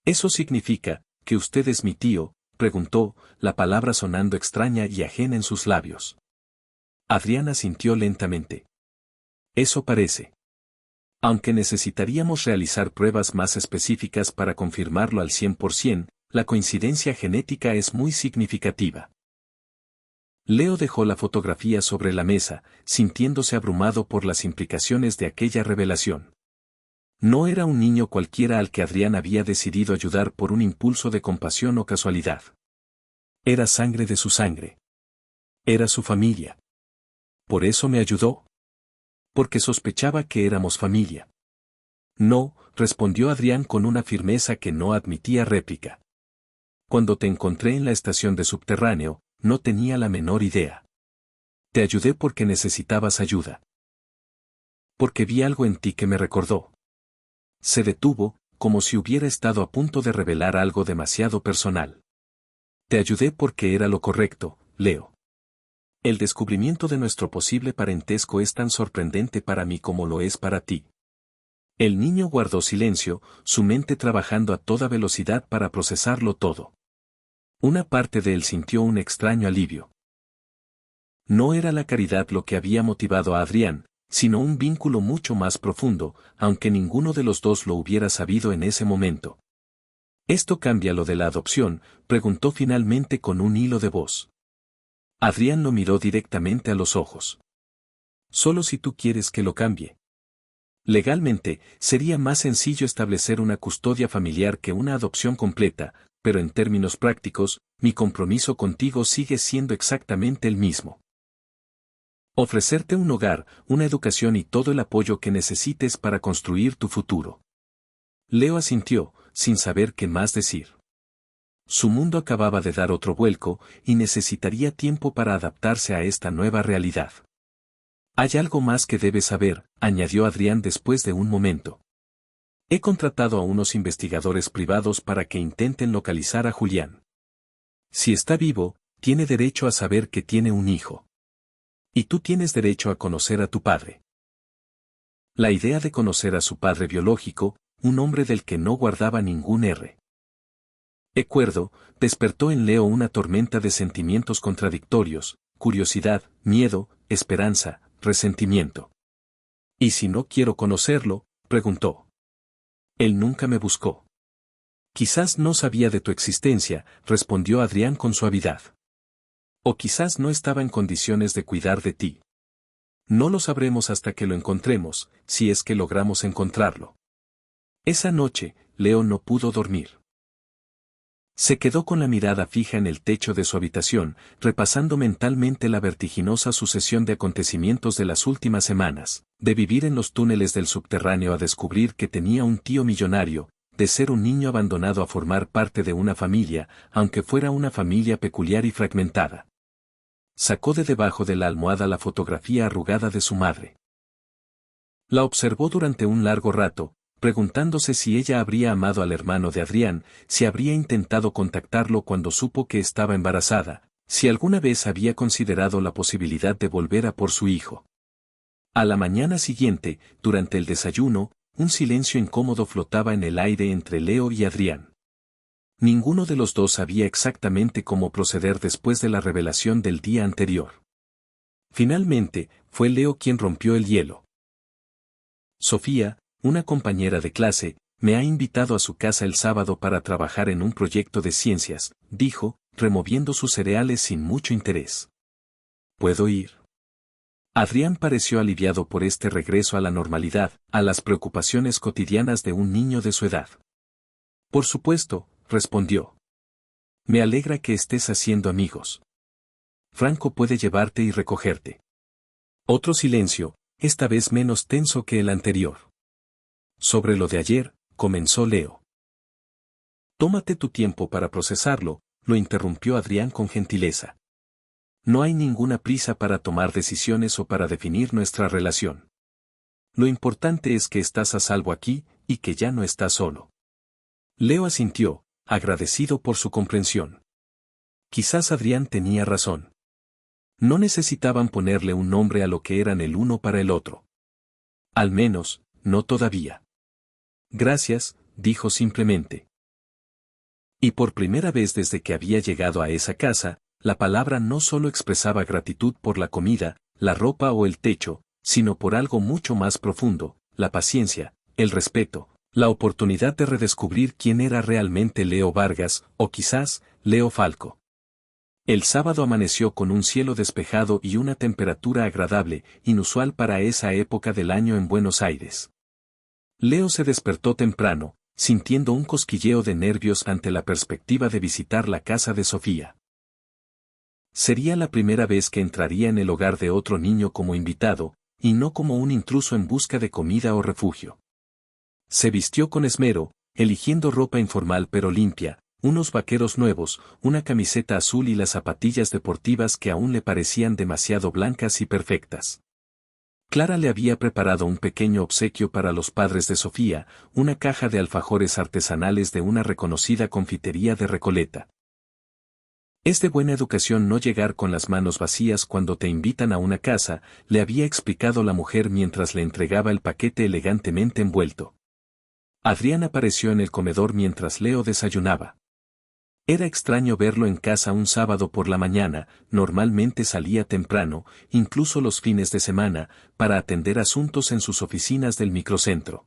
¿Eso significa que usted es mi tío?, preguntó, la palabra sonando extraña y ajena en sus labios. Adrián asintió lentamente. Eso parece. Aunque necesitaríamos realizar pruebas más específicas para confirmarlo al 100%, la coincidencia genética es muy significativa. Leo dejó la fotografía sobre la mesa, sintiéndose abrumado por las implicaciones de aquella revelación. No era un niño cualquiera al que Adrián había decidido ayudar por un impulso de compasión o casualidad. Era sangre de su sangre. Era su familia. ¿Por eso me ayudó? Porque sospechaba que éramos familia. No, respondió Adrián con una firmeza que no admitía réplica. Cuando te encontré en la estación de subterráneo, no tenía la menor idea. Te ayudé porque necesitabas ayuda. Porque vi algo en ti que me recordó. Se detuvo, como si hubiera estado a punto de revelar algo demasiado personal. Te ayudé porque era lo correcto, Leo. El descubrimiento de nuestro posible parentesco es tan sorprendente para mí como lo es para ti. El niño guardó silencio, su mente trabajando a toda velocidad para procesarlo todo. Una parte de él sintió un extraño alivio. No era la caridad lo que había motivado a Adrián, sino un vínculo mucho más profundo, aunque ninguno de los dos lo hubiera sabido en ese momento. ¿Esto cambia lo de la adopción?, preguntó finalmente con un hilo de voz. Adrián lo miró directamente a los ojos. Solo si tú quieres que lo cambie. Legalmente, sería más sencillo establecer una custodia familiar que una adopción completa, pero en términos prácticos, mi compromiso contigo sigue siendo exactamente el mismo. Ofrecerte un hogar, una educación y todo el apoyo que necesites para construir tu futuro. Leo asintió, sin saber qué más decir. Su mundo acababa de dar otro vuelco, y necesitaría tiempo para adaptarse a esta nueva realidad. Hay algo más que debes saber, añadió Adrián después de un momento. He contratado a unos investigadores privados para que intenten localizar a Julián. Si está vivo, tiene derecho a saber que tiene un hijo. Y tú tienes derecho a conocer a tu padre. La idea de conocer a su padre biológico, un hombre del que no guardaba ningún recuerdo, despertó en Leo una tormenta de sentimientos contradictorios, curiosidad, miedo, esperanza, resentimiento. ¿Y si no quiero conocerlo?, preguntó. Él nunca me buscó. Quizás no sabía de tu existencia, respondió Adrián con suavidad. O quizás no estaba en condiciones de cuidar de ti. No lo sabremos hasta que lo encontremos, si es que logramos encontrarlo. Esa noche, Leo no pudo dormir. Se quedó con la mirada fija en el techo de su habitación, repasando mentalmente la vertiginosa sucesión de acontecimientos de las últimas semanas, de vivir en los túneles del subterráneo a descubrir que tenía un tío millonario, de ser un niño abandonado a formar parte de una familia, aunque fuera una familia peculiar y fragmentada. Sacó de debajo de la almohada la fotografía arrugada de su madre. La observó durante un largo rato, preguntándose si ella habría amado al hermano de Adrián, si habría intentado contactarlo cuando supo que estaba embarazada, si alguna vez había considerado la posibilidad de volver a por su hijo. A la mañana siguiente, durante el desayuno, un silencio incómodo flotaba en el aire entre Leo y Adrián. Ninguno de los dos sabía exactamente cómo proceder después de la revelación del día anterior. Finalmente, fue Leo quien rompió el hielo. Sofía, una compañera de clase, me ha invitado a su casa el sábado para trabajar en un proyecto de ciencias, dijo, removiendo sus cereales sin mucho interés. ¿Puedo ir? Adrián pareció aliviado por este regreso a la normalidad, a las preocupaciones cotidianas de un niño de su edad. Por supuesto, respondió. Me alegra que estés haciendo amigos. Franco puede llevarte y recogerte. Otro silencio, esta vez menos tenso que el anterior. Sobre lo de ayer, comenzó Leo. Tómate tu tiempo para procesarlo, lo interrumpió Adrián con gentileza. No hay ninguna prisa para tomar decisiones o para definir nuestra relación. Lo importante es que estás a salvo aquí, y que ya no estás solo. Leo asintió, agradecido por su comprensión. Quizás Adrián tenía razón. No necesitaban ponerle un nombre a lo que eran el uno para el otro. Al menos, no todavía. Gracias, dijo simplemente. Y por primera vez desde que había llegado a esa casa, la palabra no solo expresaba gratitud por la comida, la ropa o el techo, sino por algo mucho más profundo, la paciencia, el respeto, la oportunidad de redescubrir quién era realmente Leo Vargas, o quizás, Leo Falco. El sábado amaneció con un cielo despejado y una temperatura agradable, inusual para esa época del año en Buenos Aires. Leo se despertó temprano, sintiendo un cosquilleo de nervios ante la perspectiva de visitar la casa de Sofía. Sería la primera vez que entraría en el hogar de otro niño como invitado, y no como un intruso en busca de comida o refugio. Se vistió con esmero, eligiendo ropa informal pero limpia, unos vaqueros nuevos, una camiseta azul y las zapatillas deportivas que aún le parecían demasiado blancas y perfectas. Clara le había preparado un pequeño obsequio para los padres de Sofía, una caja de alfajores artesanales de una reconocida confitería de Recoleta. Es de buena educación no llegar con las manos vacías cuando te invitan a una casa, le había explicado la mujer mientras le entregaba el paquete elegantemente envuelto. Adrián apareció en el comedor mientras Leo desayunaba. Era extraño verlo en casa un sábado por la mañana, normalmente salía temprano, incluso los fines de semana, para atender asuntos en sus oficinas del microcentro.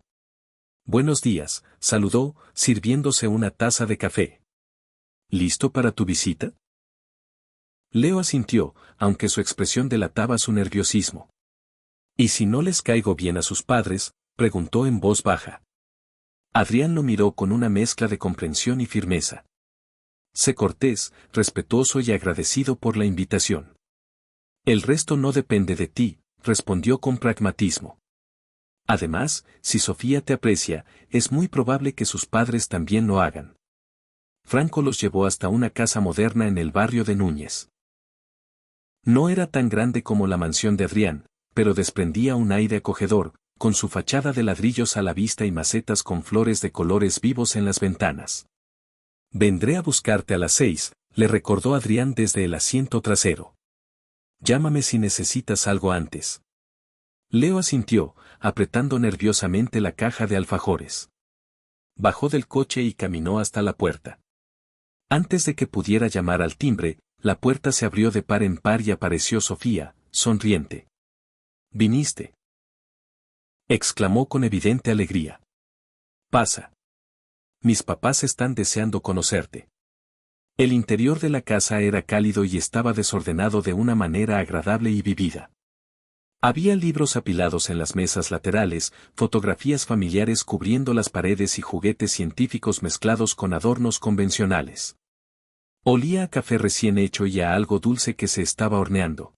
Buenos días, saludó, sirviéndose una taza de café. ¿Listo para tu visita? Leo asintió, aunque su expresión delataba su nerviosismo. ¿Y si no les caigo bien a sus padres?, preguntó en voz baja. Adrián lo miró con una mezcla de comprensión y firmeza. Sé cortés, respetuoso y agradecido por la invitación. El resto no depende de ti, respondió con pragmatismo. Además, si Sofía te aprecia, es muy probable que sus padres también lo hagan. Franco los llevó hasta una casa moderna en el barrio de Núñez. No era tan grande como la mansión de Adrián, pero desprendía un aire acogedor, con su fachada de ladrillos a la vista y macetas con flores de colores vivos en las ventanas. Vendré a buscarte a las 6, le recordó Adrián desde el asiento trasero. Llámame si necesitas algo antes. Leo asintió, apretando nerviosamente la caja de alfajores. Bajó del coche y caminó hasta la puerta. Antes de que pudiera llamar al timbre, la puerta se abrió de par en par y apareció Sofía, sonriente. «¿Viniste?», exclamó con evidente alegría. «Pasa. Mis papás están deseando conocerte». El interior de la casa era cálido y estaba desordenado de una manera agradable y vivida. Había libros apilados en las mesas laterales, fotografías familiares cubriendo las paredes y juguetes científicos mezclados con adornos convencionales. Olía a café recién hecho y a algo dulce que se estaba horneando.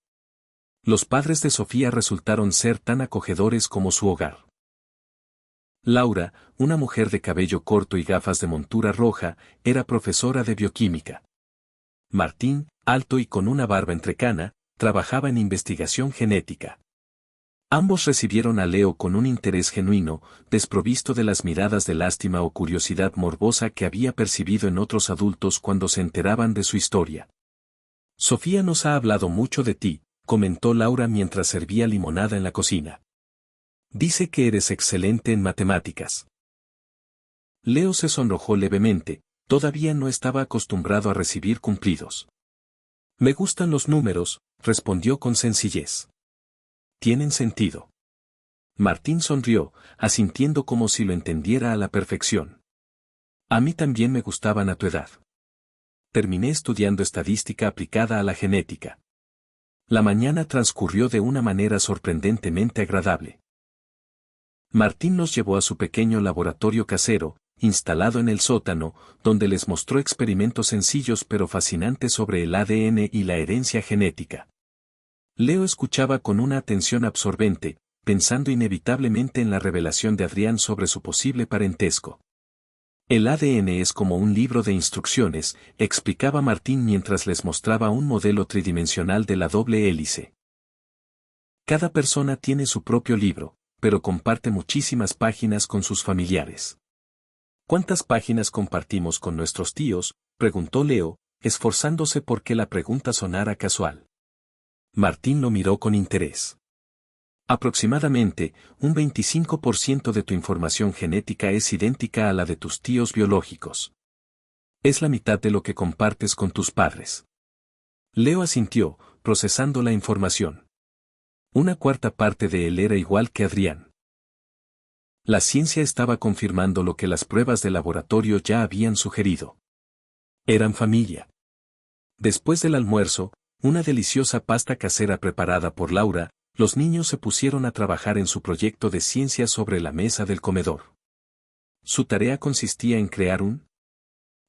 Los padres de Sofía resultaron ser tan acogedores como su hogar. Laura, una mujer de cabello corto y gafas de montura roja, era profesora de bioquímica. Martín, alto y con una barba entrecana, trabajaba en investigación genética. Ambos recibieron a Leo con un interés genuino, desprovisto de las miradas de lástima o curiosidad morbosa que había percibido en otros adultos cuando se enteraban de su historia. «Sofía nos ha hablado mucho de ti», comentó Laura mientras servía limonada en la cocina. «Dice que eres excelente en matemáticas». Leo se sonrojó levemente, todavía no estaba acostumbrado a recibir cumplidos. «Me gustan los números», respondió con sencillez. «Tienen sentido». Martín sonrió, asintiendo como si lo entendiera a la perfección. «A mí también me gustaban a tu edad. Terminé estudiando estadística aplicada a la genética». La mañana transcurrió de una manera sorprendentemente agradable. Martín nos llevó a su pequeño laboratorio casero, instalado en el sótano, donde les mostró experimentos sencillos pero fascinantes sobre el ADN y la herencia genética. Leo escuchaba con una atención absorbente, pensando inevitablemente en la revelación de Adrián sobre su posible parentesco. «El ADN es como un libro de instrucciones», explicaba Martín mientras les mostraba un modelo tridimensional de la doble hélice. «Cada persona tiene su propio libro, pero comparte muchísimas páginas con sus familiares». «¿Cuántas páginas compartimos con nuestros tíos?», preguntó Leo, esforzándose por que la pregunta sonara casual. Martín lo miró con interés. «Aproximadamente, un 25% de tu información genética es idéntica a la de tus tíos biológicos. Es la mitad de lo que compartes con tus padres». Leo asintió, procesando la información. Una cuarta parte de él era igual que Adrián. La ciencia estaba confirmando lo que las pruebas de laboratorio ya habían sugerido. Eran familia. Después del almuerzo, una deliciosa pasta casera preparada por Laura, los niños se pusieron a trabajar en su proyecto de ciencia sobre la mesa del comedor. Su tarea consistía en crear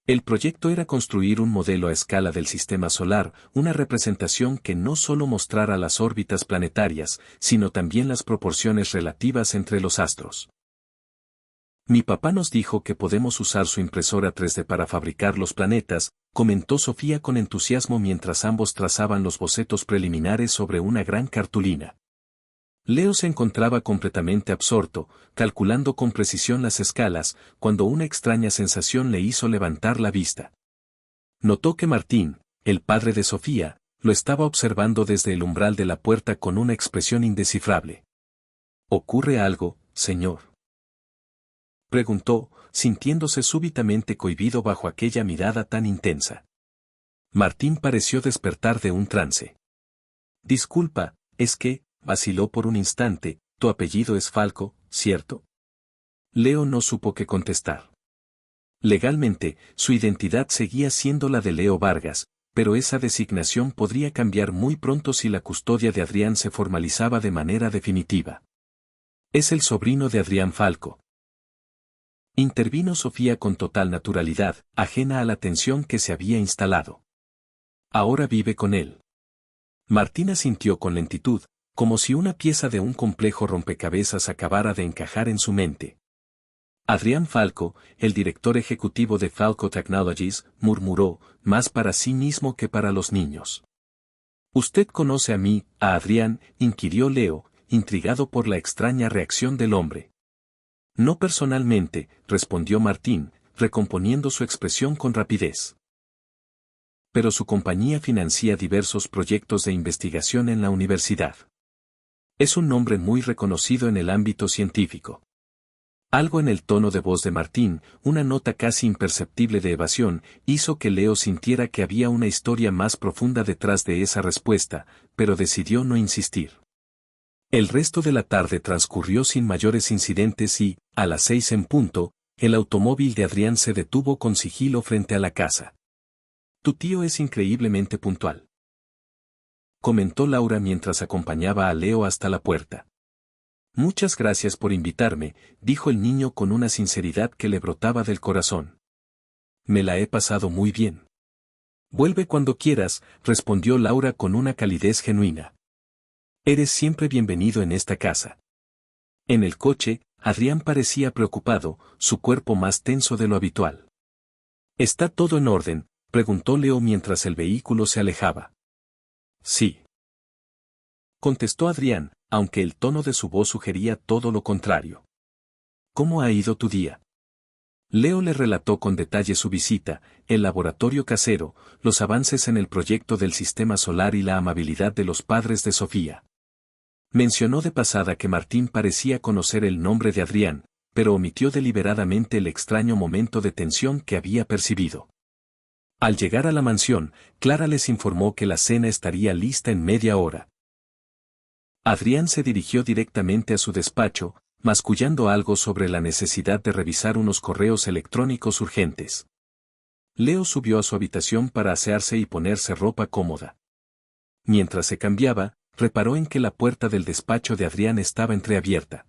El proyecto era construir un modelo a escala del sistema solar, una representación que no solo mostrara las órbitas planetarias, sino también las proporciones relativas entre los astros. «Mi papá nos dijo que podemos usar su impresora 3D para fabricar los planetas», comentó Sofía con entusiasmo mientras ambos trazaban los bocetos preliminares sobre una gran cartulina. Leo se encontraba completamente absorto, calculando con precisión las escalas, cuando una extraña sensación le hizo levantar la vista. Notó que Martín, el padre de Sofía, lo estaba observando desde el umbral de la puerta con una expresión indescifrable. «¿Ocurre algo, señor?», preguntó, sintiéndose súbitamente cohibido bajo aquella mirada tan intensa. Martín pareció despertar de un trance. «Disculpa, es que», vaciló por un instante, «tu apellido es Falco, ¿cierto?». Leo no supo qué contestar. Legalmente, su identidad seguía siendo la de Leo Vargas, pero esa designación podría cambiar muy pronto si la custodia de Adrián se formalizaba de manera definitiva. «Es el sobrino de Adrián Falco», intervino Sofía con total naturalidad, ajena a la tensión que se había instalado. «Ahora vive con él». Martín asintió con lentitud, como si una pieza de un complejo rompecabezas acabara de encajar en su mente. Adrián Falco, el director ejecutivo de Falco Technologies, murmuró, más para sí mismo que para los niños. «¿Usted conoce a Adrián?», inquirió Leo, intrigado por la extraña reacción del hombre. «No personalmente», respondió Martín, recomponiendo su expresión con rapidez. «Pero su compañía financia diversos proyectos de investigación en la universidad. Es un nombre muy reconocido en el ámbito científico. Algo en el tono de voz de Martín, una nota casi imperceptible de evasión, hizo que Leo sintiera que había una historia más profunda detrás de esa respuesta, pero decidió no insistir. El resto de la tarde transcurrió sin mayores incidentes y, a las 6 en punto, el automóvil de Adrián se detuvo con sigilo frente a la casa. «Tu tío es increíblemente puntual», comentó Laura mientras acompañaba a Leo hasta la puerta. «Muchas gracias por invitarme», dijo el niño con una sinceridad que le brotaba del corazón. «Me la he pasado muy bien». «Vuelve cuando quieras», respondió Laura con una calidez genuina. «Eres siempre bienvenido en esta casa». En el coche, Adrián parecía preocupado, su cuerpo más tenso de lo habitual. «¿Está todo en orden?», preguntó Leo mientras el vehículo se alejaba. «Sí», contestó Adrián, aunque el tono de su voz sugería todo lo contrario. «¿Cómo ha ido tu día?». Leo le relató con detalle su visita, el laboratorio casero, los avances en el proyecto del sistema solar y la amabilidad de los padres de Sofía. Mencionó de pasada que Martín parecía conocer el nombre de Adrián, pero omitió deliberadamente el extraño momento de tensión que había percibido. Al llegar a la mansión, Clara les informó que la cena estaría lista en media hora. Adrián se dirigió directamente a su despacho, mascullando algo sobre la necesidad de revisar unos correos electrónicos urgentes. Leo subió a su habitación para asearse y ponerse ropa cómoda. Mientras se cambiaba, reparó en que la puerta del despacho de Adrián estaba entreabierta.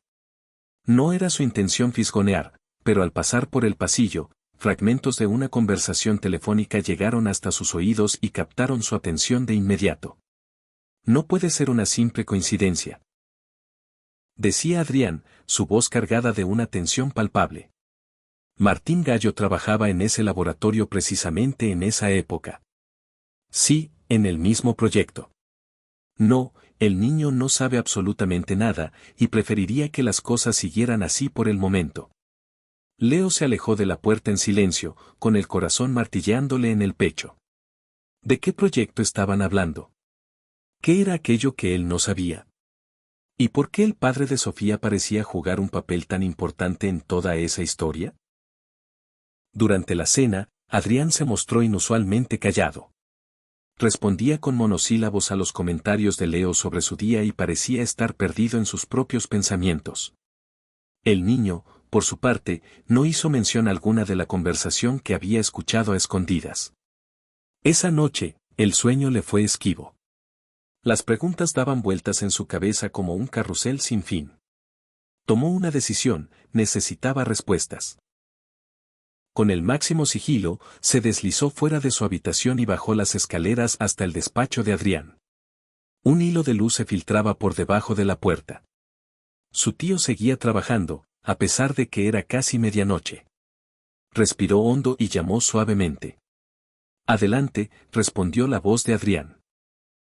No era su intención fisgonear, pero al pasar por el pasillo, fragmentos de una conversación telefónica llegaron hasta sus oídos y captaron su atención de inmediato. «No puede ser una simple coincidencia», decía Adrián, su voz cargada de una tensión palpable. Martín Gallo trabajaba en ese laboratorio precisamente en esa época. Sí, en el mismo proyecto. No, el niño no sabe absolutamente nada, y preferiría que las cosas siguieran así por el momento. Leo se alejó de la puerta en silencio, con el corazón martilleándole en el pecho. ¿De qué proyecto estaban hablando? ¿Qué era aquello que él no sabía? ¿Y por qué el padre de Sofía parecía jugar un papel tan importante en toda esa historia? Durante la cena, Adrián se mostró inusualmente callado. Respondía con monosílabos a los comentarios de Leo sobre su día y parecía estar perdido en sus propios pensamientos. El niño, por su parte, no hizo mención alguna de la conversación que había escuchado a escondidas. Esa noche, el sueño le fue esquivo. Las preguntas daban vueltas en su cabeza como un carrusel sin fin. Tomó una decisión, necesitaba respuestas. Con el máximo sigilo, se deslizó fuera de su habitación y bajó las escaleras hasta el despacho de Adrián. Un hilo de luz se filtraba por debajo de la puerta. Su tío seguía trabajando, a pesar de que era casi medianoche. Respiró hondo y llamó suavemente. «Adelante», respondió la voz de Adrián.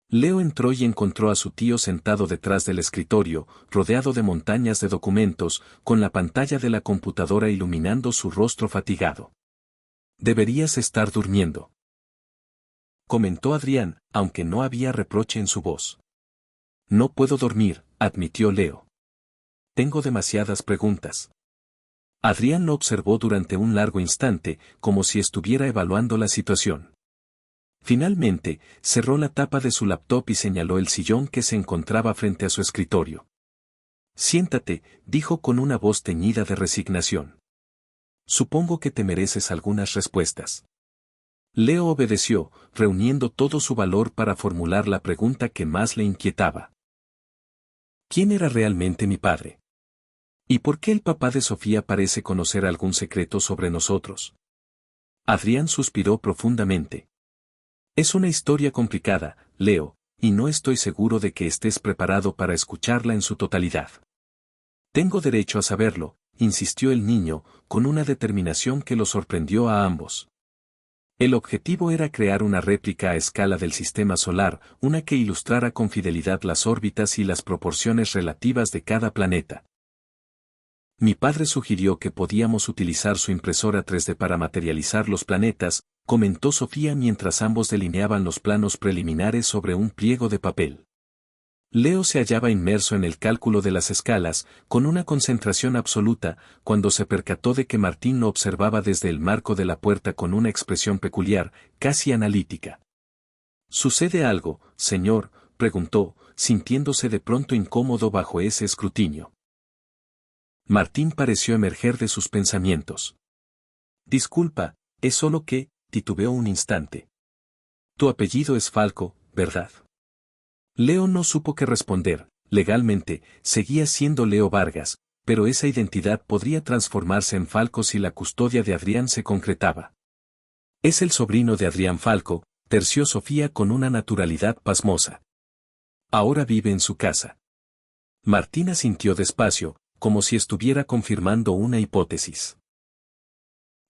Leo entró y encontró a su tío sentado detrás del escritorio, rodeado de montañas de documentos, con la pantalla de la computadora iluminando su rostro fatigado. «Deberías estar durmiendo», comentó Adrián, aunque no había reproche en su voz. «No puedo dormir», admitió Leo. «Tengo demasiadas preguntas». Adrián lo observó durante un largo instante, como si estuviera evaluando la situación. Finalmente, cerró la tapa de su laptop y señaló el sillón que se encontraba frente a su escritorio. «Siéntate», dijo con una voz teñida de resignación. «Supongo que te mereces algunas respuestas». Leo obedeció, reuniendo todo su valor para formular la pregunta que más le inquietaba. ¿Quién era realmente mi padre? ¿Y por qué el papá de Sofía parece conocer algún secreto sobre nosotros? Adrián suspiró profundamente. «Es una historia complicada, Leo, y no estoy seguro de que estés preparado para escucharla en su totalidad». «Tengo derecho a saberlo», insistió el niño, con una determinación que lo sorprendió a ambos. El objetivo era crear una réplica a escala del sistema solar, una que ilustrara con fidelidad las órbitas y las proporciones relativas de cada planeta. «Mi padre sugirió que podíamos utilizar su impresora 3D para materializar los planetas», comentó Sofía mientras ambos delineaban los planos preliminares sobre un pliego de papel. Leo se hallaba inmerso en el cálculo de las escalas, con una concentración absoluta, cuando se percató de que Martín lo observaba desde el marco de la puerta con una expresión peculiar, casi analítica. ¿Sucede algo, señor?, preguntó, sintiéndose de pronto incómodo bajo ese escrutinio. Martín pareció emerger de sus pensamientos. Disculpa, es solo que, titubeó un instante. Tu apellido es Falco, ¿verdad? Leo no supo qué responder. Legalmente, seguía siendo Leo Vargas, pero esa identidad podría transformarse en Falco si la custodia de Adrián se concretaba. Es el sobrino de Adrián Falco, terció Sofía con una naturalidad pasmosa. Ahora vive en su casa. Martín asintió despacio, como si estuviera confirmando una hipótesis.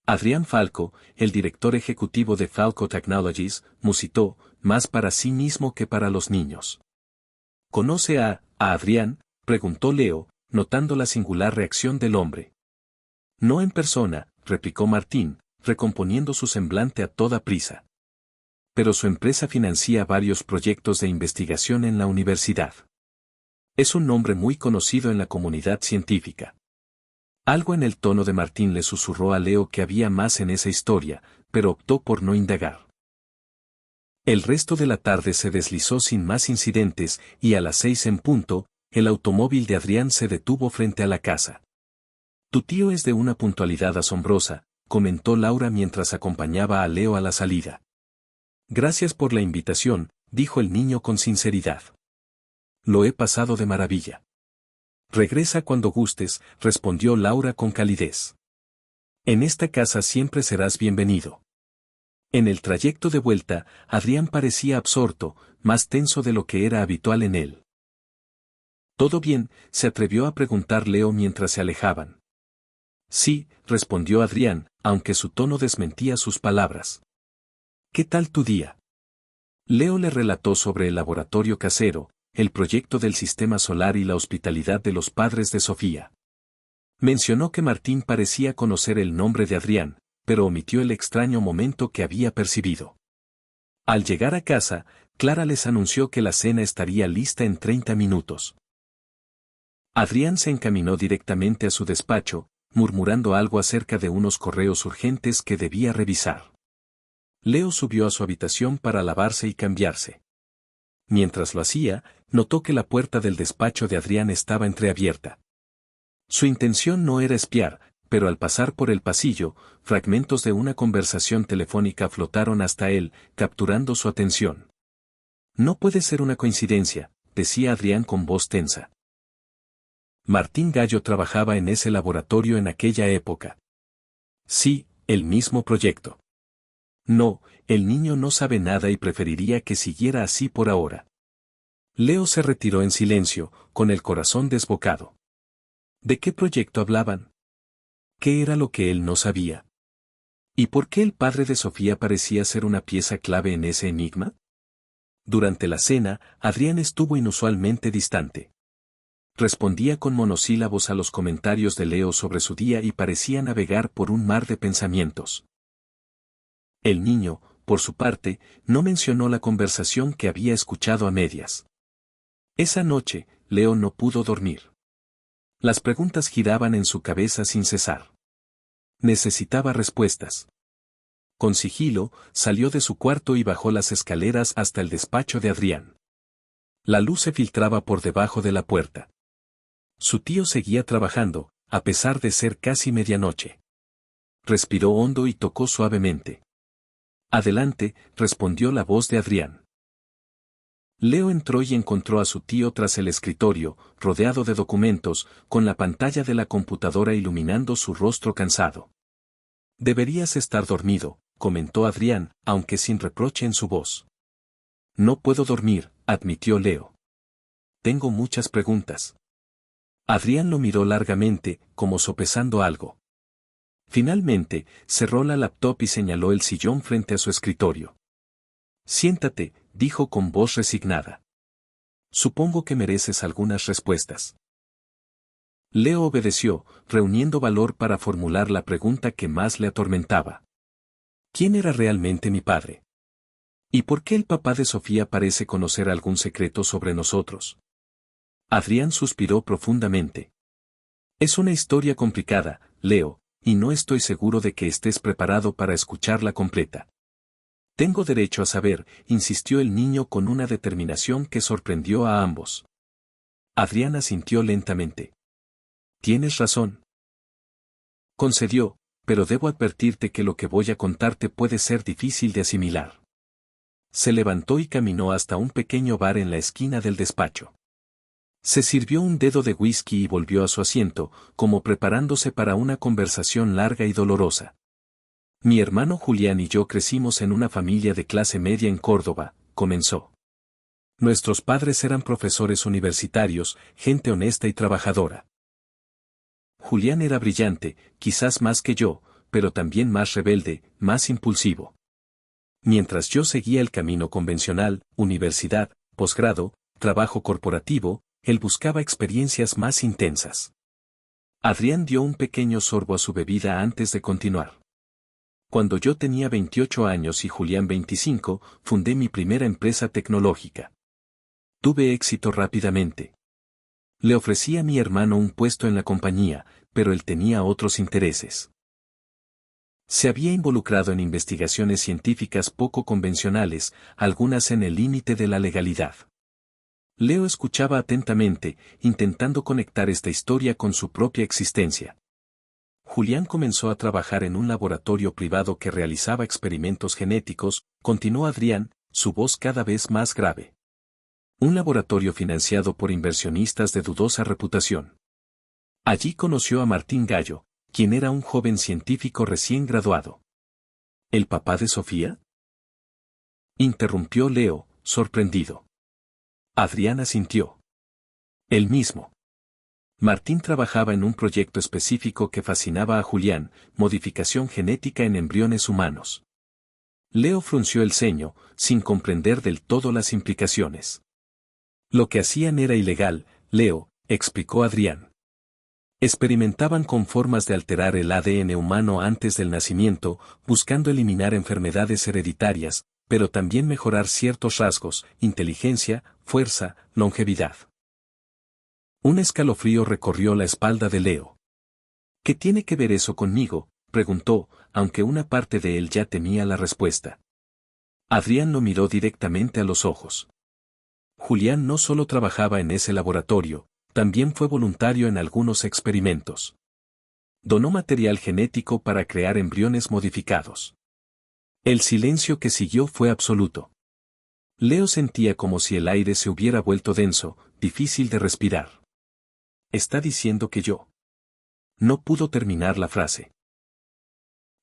Adrián Falco, el director ejecutivo de Falco Technologies, musitó, más para sí mismo que para los niños. ¿Conoce a Adrián?, preguntó Leo, notando la singular reacción del hombre. No en persona, replicó Martín, recomponiendo su semblante a toda prisa. Pero su empresa financia varios proyectos de investigación en la universidad. Es un nombre muy conocido en la comunidad científica. Algo en el tono de Martín le susurró a Leo que había más en esa historia, pero optó por no indagar. El resto de la tarde se deslizó sin más incidentes, y a las 6 en punto, el automóvil de Adrián se detuvo frente a la casa. Tu tío es de una puntualidad asombrosa, comentó Laura mientras acompañaba a Leo a la salida. Gracias por la invitación, dijo el niño con sinceridad. Lo he pasado de maravilla. Regresa cuando gustes, respondió Laura con calidez. En esta casa siempre serás bienvenido. En el trayecto de vuelta, Adrián parecía absorto, más tenso de lo que era habitual en él. ¿Todo bien?, se atrevió a preguntar Leo mientras se alejaban. Sí, respondió Adrián, aunque su tono desmentía sus palabras. ¿Qué tal tu día? Leo le relató sobre el laboratorio casero, el proyecto del sistema solar y la hospitalidad de los padres de Sofía. Mencionó que Martín parecía conocer el nombre de Adrián, pero omitió el extraño momento que había percibido. Al llegar a casa, Clara les anunció que la cena estaría lista en 30 minutos. Adrián se encaminó directamente a su despacho, murmurando algo acerca de unos correos urgentes que debía revisar. Leo subió a su habitación para lavarse y cambiarse. Mientras lo hacía, notó que la puerta del despacho de Adrián estaba entreabierta. Su intención no era espiar, pero al pasar por el pasillo, fragmentos de una conversación telefónica flotaron hasta él, capturando su atención. No puede ser una coincidencia, decía Adrián con voz tensa. Martín Gallo trabajaba en ese laboratorio en aquella época. Sí, el mismo proyecto. No, el niño no sabe nada y preferiría que siguiera así por ahora. Leo se retiró en silencio, con el corazón desbocado. ¿De qué proyecto hablaban? ¿Qué era lo que él no sabía? ¿Y por qué el padre de Sofía parecía ser una pieza clave en ese enigma? Durante la cena, Adrián estuvo inusualmente distante. Respondía con monosílabos a los comentarios de Leo sobre su día y parecía navegar por un mar de pensamientos. El niño, por su parte, no mencionó la conversación que había escuchado a medias. Esa noche, Leo no pudo dormir. Las preguntas giraban en su cabeza sin cesar. Necesitaba respuestas. Con sigilo, salió de su cuarto y bajó las escaleras hasta el despacho de Adrián. La luz se filtraba por debajo de la puerta. Su tío seguía trabajando, a pesar de ser casi medianoche. Respiró hondo y tocó suavemente. Adelante, respondió la voz de Adrián. Leo entró y encontró a su tío tras el escritorio, rodeado de documentos, con la pantalla de la computadora iluminando su rostro cansado. Deberías estar dormido, comentó Adrián, aunque sin reproche en su voz. No puedo dormir, admitió Leo. Tengo muchas preguntas. Adrián lo miró largamente, como sopesando algo. Finalmente, cerró la laptop y señaló el sillón frente a su escritorio. Siéntate, dijo con voz resignada. Supongo que mereces algunas respuestas. Leo obedeció, reuniendo valor para formular la pregunta que más le atormentaba. ¿Quién era realmente mi padre? ¿Y por qué el papá de Sofía parece conocer algún secreto sobre nosotros? Adrián suspiró profundamente. Es una historia complicada, Leo, y no estoy seguro de que estés preparado para escucharla completa. Tengo derecho a saber, insistió el niño con una determinación que sorprendió a ambos. Adrián asintió lentamente. Tienes razón. Concedió, pero debo advertirte que lo que voy a contarte puede ser difícil de asimilar. Se levantó y caminó hasta un pequeño bar en la esquina del despacho. Se sirvió un dedo de whisky y volvió a su asiento, como preparándose para una conversación larga y dolorosa. Mi hermano Julián y yo crecimos en una familia de clase media en Córdoba, comenzó. Nuestros padres eran profesores universitarios, gente honesta y trabajadora. Julián era brillante, quizás más que yo, pero también más rebelde, más impulsivo. Mientras yo seguía el camino convencional, universidad, posgrado, trabajo corporativo, él buscaba experiencias más intensas. Adrián dio un pequeño sorbo a su bebida antes de continuar. Cuando yo tenía 28 años y Julián 25, fundé mi primera empresa tecnológica. Tuve éxito rápidamente. Le ofrecí a mi hermano un puesto en la compañía, pero él tenía otros intereses. Se había involucrado en investigaciones científicas poco convencionales, algunas en el límite de la legalidad. Leo escuchaba atentamente, intentando conectar esta historia con su propia existencia. Julián comenzó a trabajar en un laboratorio privado que realizaba experimentos genéticos, continuó Adrián, su voz cada vez más grave. Un laboratorio financiado por inversionistas de dudosa reputación. Allí conoció a Martín Gallo, quien era un joven científico recién graduado. ¿El papá de Sofía? Interrumpió Leo, sorprendido. Adrián asintió. El mismo. Martín trabajaba en un proyecto específico que fascinaba a Julián, modificación genética en embriones humanos. Leo frunció el ceño, sin comprender del todo las implicaciones. Lo que hacían era ilegal, Leo, explicó Adrián. Experimentaban con formas de alterar el ADN humano antes del nacimiento, buscando eliminar enfermedades hereditarias, pero también mejorar ciertos rasgos, inteligencia, fuerza, longevidad. Un escalofrío recorrió la espalda de Leo. ¿Qué tiene que ver eso conmigo?, preguntó, aunque una parte de él ya temía la respuesta. Adrián lo miró directamente a los ojos. Julián no solo trabajaba en ese laboratorio, también fue voluntario en algunos experimentos. Donó material genético para crear embriones modificados. El silencio que siguió fue absoluto. Leo sentía como si el aire se hubiera vuelto denso, difícil de respirar. ¿Está diciendo que yo? No pudo terminar la frase.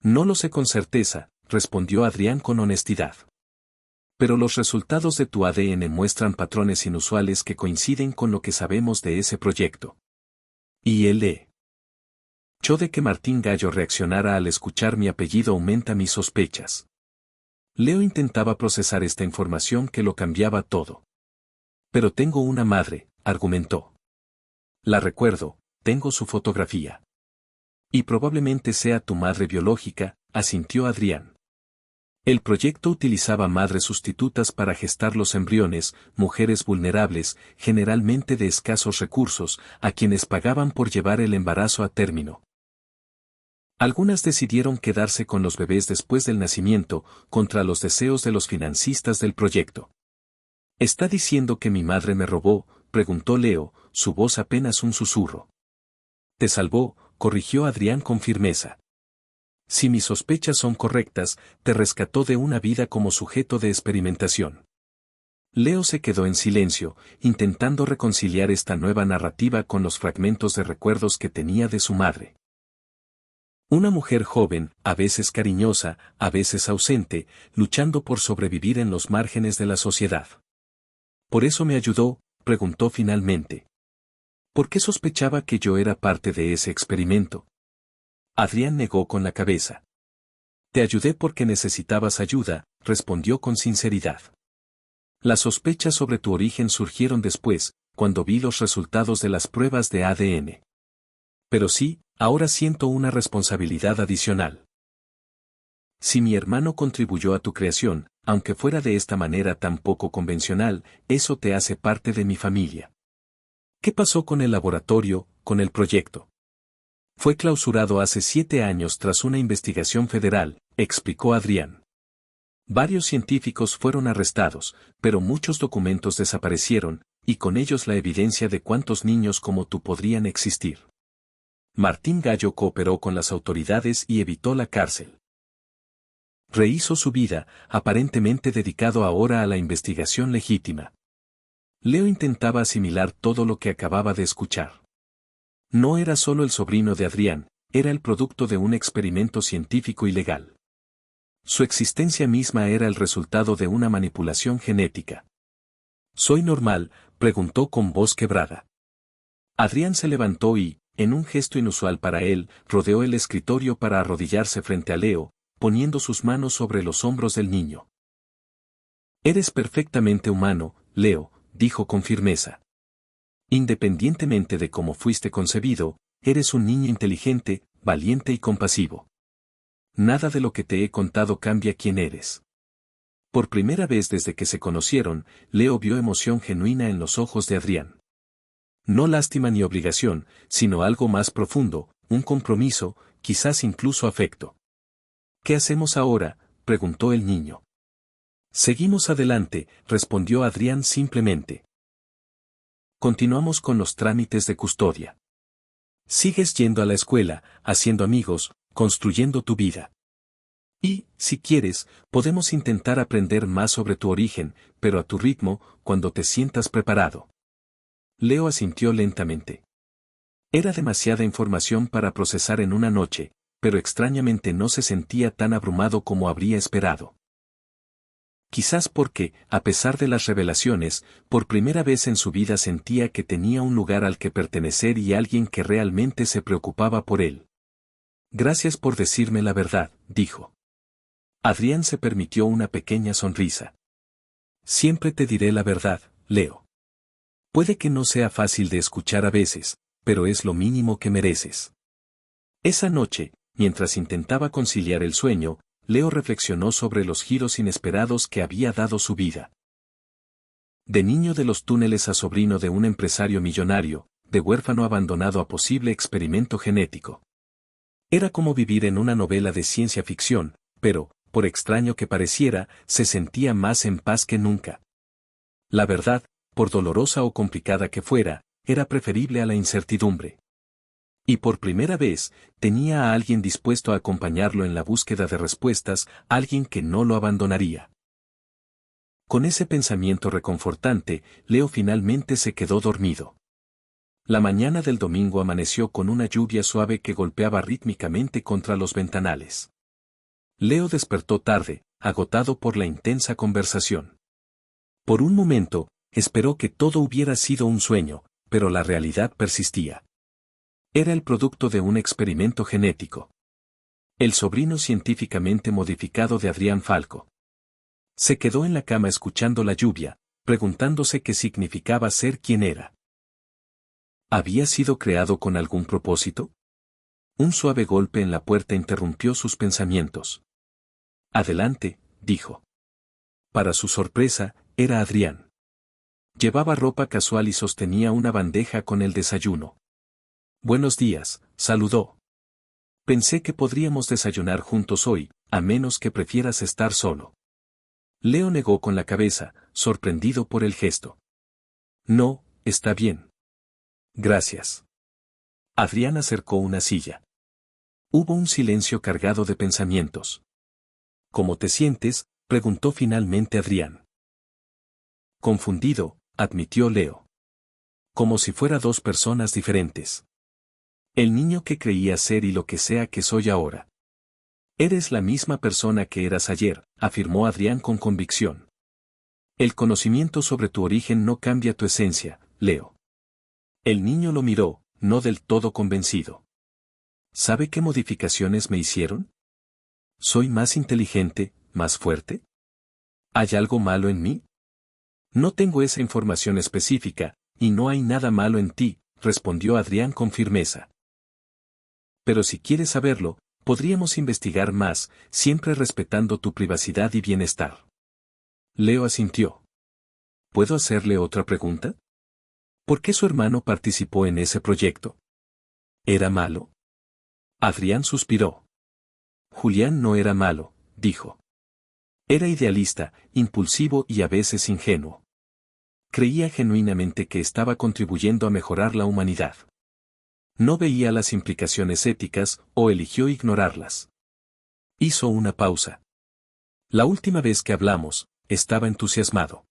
No lo sé con certeza, respondió Adrián con honestidad. Pero los resultados de tu ADN muestran patrones inusuales que coinciden con lo que sabemos de ese proyecto. Y el hecho de que Martín Gallo reaccionara al escuchar mi apellido aumenta mis sospechas. Leo intentaba procesar esta información que lo cambiaba todo. Pero tengo una madre, argumentó. La recuerdo, tengo su fotografía. Y probablemente sea tu madre biológica, asintió Adrián. El proyecto utilizaba madres sustitutas para gestar los embriones, mujeres vulnerables, generalmente de escasos recursos, a quienes pagaban por llevar el embarazo a término. Algunas decidieron quedarse con los bebés después del nacimiento, contra los deseos de los financistas del proyecto. ¿Está diciendo que mi madre me robó?, preguntó Leo, su voz apenas un susurro. Te salvó, corrigió Adrián con firmeza. Si mis sospechas son correctas, te rescató de una vida como sujeto de experimentación. Leo se quedó en silencio, intentando reconciliar esta nueva narrativa con los fragmentos de recuerdos que tenía de su madre. Una mujer joven, a veces cariñosa, a veces ausente, luchando por sobrevivir en los márgenes de la sociedad. ¿Por eso me ayudó?, preguntó finalmente. ¿Por qué sospechaba que yo era parte de ese experimento? Adrián negó con la cabeza. Te ayudé porque necesitabas ayuda, respondió con sinceridad. Las sospechas sobre tu origen surgieron después, cuando vi los resultados de las pruebas de ADN. Pero sí, ahora siento una responsabilidad adicional. Si mi hermano contribuyó a tu creación, aunque fuera de esta manera tan poco convencional, eso te hace parte de mi familia. ¿Qué pasó con el laboratorio, con el proyecto? Fue clausurado hace 7 años tras una investigación federal, explicó Adrián. Varios científicos fueron arrestados, pero muchos documentos desaparecieron, y con ellos la evidencia de cuántos niños como tú podrían existir. Martín Gallo cooperó con las autoridades y evitó la cárcel. Rehizo su vida, aparentemente dedicado ahora a la investigación legítima. Leo intentaba asimilar todo lo que acababa de escuchar. No era solo el sobrino de Adrián, era el producto de un experimento científico ilegal. Su existencia misma era el resultado de una manipulación genética. ¿Soy normal?, preguntó con voz quebrada. Adrián se levantó y, en un gesto inusual para él, rodeó el escritorio para arrodillarse frente a Leo, poniendo sus manos sobre los hombros del niño. Eres perfectamente humano, Leo, dijo con firmeza. Independientemente de cómo fuiste concebido, eres un niño inteligente, valiente y compasivo. Nada de lo que te he contado cambia quién eres. Por primera vez desde que se conocieron, Leo vio emoción genuina en los ojos de Adrián. No lástima ni obligación, sino algo más profundo, un compromiso, quizás incluso afecto. ¿Qué hacemos ahora?, preguntó el niño. Seguimos adelante, respondió Adrián simplemente. Continuamos con los trámites de custodia. Sigues yendo a la escuela, haciendo amigos, construyendo tu vida. Y, si quieres, podemos intentar aprender más sobre tu origen, pero a tu ritmo, cuando te sientas preparado. Leo asintió lentamente. Era demasiada información para procesar en una noche, pero extrañamente no se sentía tan abrumado como habría esperado. Quizás porque, a pesar de las revelaciones, por primera vez en su vida sentía que tenía un lugar al que pertenecer y alguien que realmente se preocupaba por él. Gracias por decirme la verdad, dijo. Adrián se permitió una pequeña sonrisa. Siempre te diré la verdad, Leo. Puede que no sea fácil de escuchar a veces, pero es lo mínimo que mereces. Esa noche, mientras intentaba conciliar el sueño, Leo reflexionó sobre los giros inesperados que había dado su vida. De niño de los túneles a sobrino de un empresario millonario, de huérfano abandonado a posible experimento genético. Era como vivir en una novela de ciencia ficción, pero, por extraño que pareciera, se sentía más en paz que nunca. La verdad, por dolorosa o complicada que fuera, era preferible a la incertidumbre. Y por primera vez, tenía a alguien dispuesto a acompañarlo en la búsqueda de respuestas, alguien que no lo abandonaría. Con ese pensamiento reconfortante, Leo finalmente se quedó dormido. La mañana del domingo amaneció con una lluvia suave que golpeaba rítmicamente contra los ventanales. Leo despertó tarde, agotado por la intensa conversación. Por un momento, esperó que todo hubiera sido un sueño, pero la realidad persistía. Era el producto de un experimento genético. El sobrino científicamente modificado de Adrián Falco. Se quedó en la cama escuchando la lluvia, preguntándose qué significaba ser quien era. ¿Había sido creado con algún propósito? Un suave golpe en la puerta interrumpió sus pensamientos. Adelante, dijo. Para su sorpresa, era Adrián. Llevaba ropa casual y sostenía una bandeja con el desayuno. Buenos días, saludó. Pensé que podríamos desayunar juntos hoy, a menos que prefieras estar solo. Leo negó con la cabeza, sorprendido por el gesto. No, está bien. Gracias. Adrián acercó una silla. Hubo un silencio cargado de pensamientos. ¿Cómo te sientes?, preguntó finalmente Adrián. Confundido, admitió Leo. Como si fuera dos personas diferentes. El niño que creía ser y lo que sea que soy ahora. Eres la misma persona que eras ayer, afirmó Adrián con convicción. El conocimiento sobre tu origen no cambia tu esencia, Leo. El niño lo miró, no del todo convencido. ¿Sabe qué modificaciones me hicieron? ¿Soy más inteligente, más fuerte? ¿Hay algo malo en mí? No tengo esa información específica, y no hay nada malo en ti, respondió Adrián con firmeza. Pero si quieres saberlo, podríamos investigar más, siempre respetando tu privacidad y bienestar. Leo asintió. ¿Puedo hacerle otra pregunta? ¿Por qué su hermano participó en ese proyecto? ¿Era malo? Adrián suspiró. Julián no era malo, dijo. Era idealista, impulsivo y a veces ingenuo. Creía genuinamente que estaba contribuyendo a mejorar la humanidad. No veía las implicaciones éticas o eligió ignorarlas. Hizo una pausa. La última vez que hablamos, estaba entusiasmado.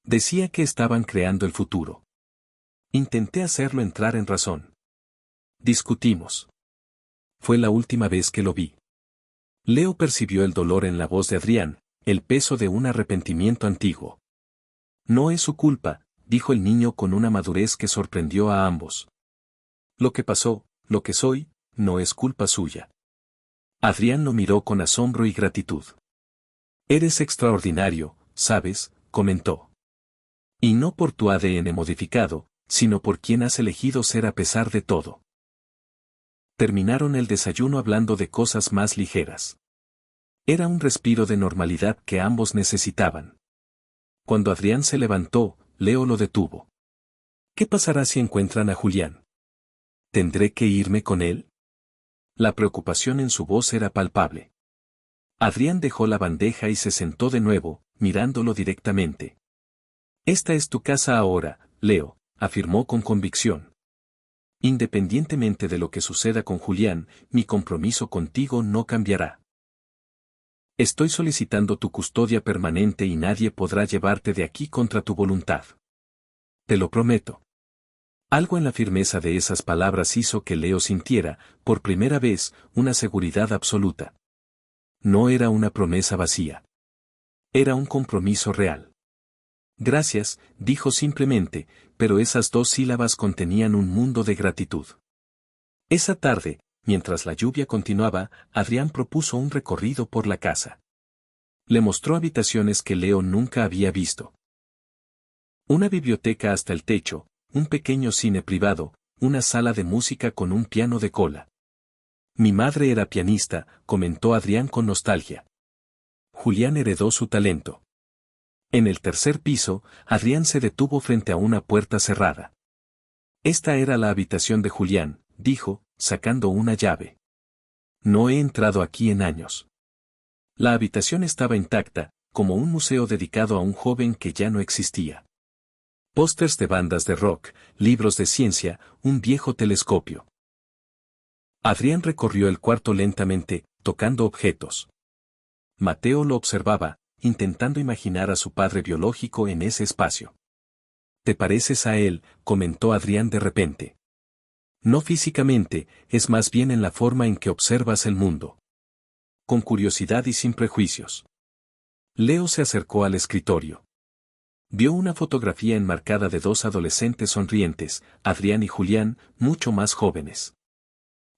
Decía que estaban creando el futuro. Intenté hacerlo entrar en razón. Discutimos. Fue la última vez que lo vi. Leo percibió el dolor en la voz de Adrián, el peso de un arrepentimiento antiguo. No es su culpa, dijo el niño con una madurez que sorprendió a ambos. Lo que pasó, lo que soy, no es culpa suya. Adrián lo miró con asombro y gratitud. Eres extraordinario, ¿sabes?, comentó. Y no por tu ADN modificado, sino por quien has elegido ser a pesar de todo. Terminaron el desayuno hablando de cosas más ligeras. Era un respiro de normalidad que ambos necesitaban. Cuando Adrián se levantó, Leo lo detuvo. ¿Qué pasará si encuentran a Julián? ¿Tendré que irme con él? La preocupación en su voz era palpable. Adrián dejó la bandeja y se sentó de nuevo, mirándolo directamente. Esta es tu casa ahora, Leo, afirmó con convicción. Independientemente de lo que suceda con Julián, mi compromiso contigo no cambiará. Estoy solicitando tu custodia permanente y nadie podrá llevarte de aquí contra tu voluntad. Te lo prometo. Algo en la firmeza de esas palabras hizo que Leo sintiera, por primera vez, una seguridad absoluta. No era una promesa vacía. Era un compromiso real. Gracias, dijo simplemente, pero esas dos sílabas contenían un mundo de gratitud. Esa tarde, mientras la lluvia continuaba, Adrián propuso un recorrido por la casa. Le mostró habitaciones que Leo nunca había visto. Una biblioteca hasta el techo, un pequeño cine privado, una sala de música con un piano de cola. Mi madre era pianista, comentó Adrián con nostalgia. Julián heredó su talento. En el tercer piso, Adrián se detuvo frente a una puerta cerrada. Esta era la habitación de Julián, dijo, sacando una llave. No he entrado aquí en años. La habitación estaba intacta, como un museo dedicado a un joven que ya no existía. Pósters de bandas de rock, libros de ciencia, un viejo telescopio. Adrián recorrió el cuarto lentamente, tocando objetos. Mateo lo observaba, intentando imaginar a su padre biológico en ese espacio. ¿Te pareces a él?, comentó Adrián de repente. No físicamente, es más bien en la forma en que observas el mundo. Con curiosidad y sin prejuicios. Leo se acercó al escritorio. Vio una fotografía enmarcada de dos adolescentes sonrientes, Adrián y Julián, mucho más jóvenes.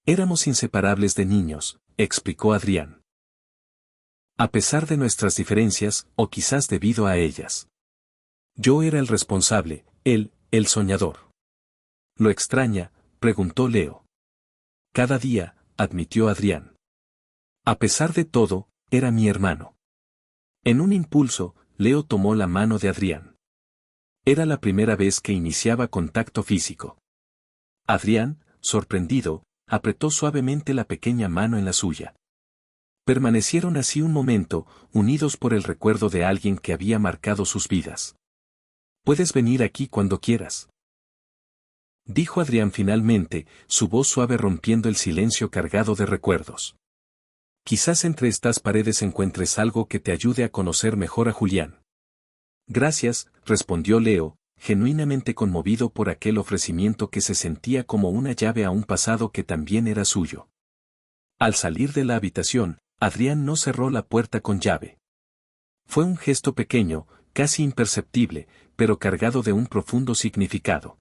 Éramos inseparables de niños, explicó Adrián. A pesar de nuestras diferencias, o quizás debido a ellas. Yo era el responsable, él, el soñador. ¿Lo extraña?, preguntó Leo. Cada día, admitió Adrián. A pesar de todo, era mi hermano. En un impulso, Leo tomó la mano de Adrián. Era la primera vez que iniciaba contacto físico. Adrián, sorprendido, apretó suavemente la pequeña mano en la suya. Permanecieron así un momento, unidos por el recuerdo de alguien que había marcado sus vidas. Puedes venir aquí cuando quieras. Dijo Adrián finalmente, su voz suave rompiendo el silencio cargado de recuerdos. Quizás entre estas paredes encuentres algo que te ayude a conocer mejor a Julián. Gracias, respondió Leo, genuinamente conmovido por aquel ofrecimiento que se sentía como una llave a un pasado que también era suyo. Al salir de la habitación, Adrián no cerró la puerta con llave. Fue un gesto pequeño, casi imperceptible, pero cargado de un profundo significado.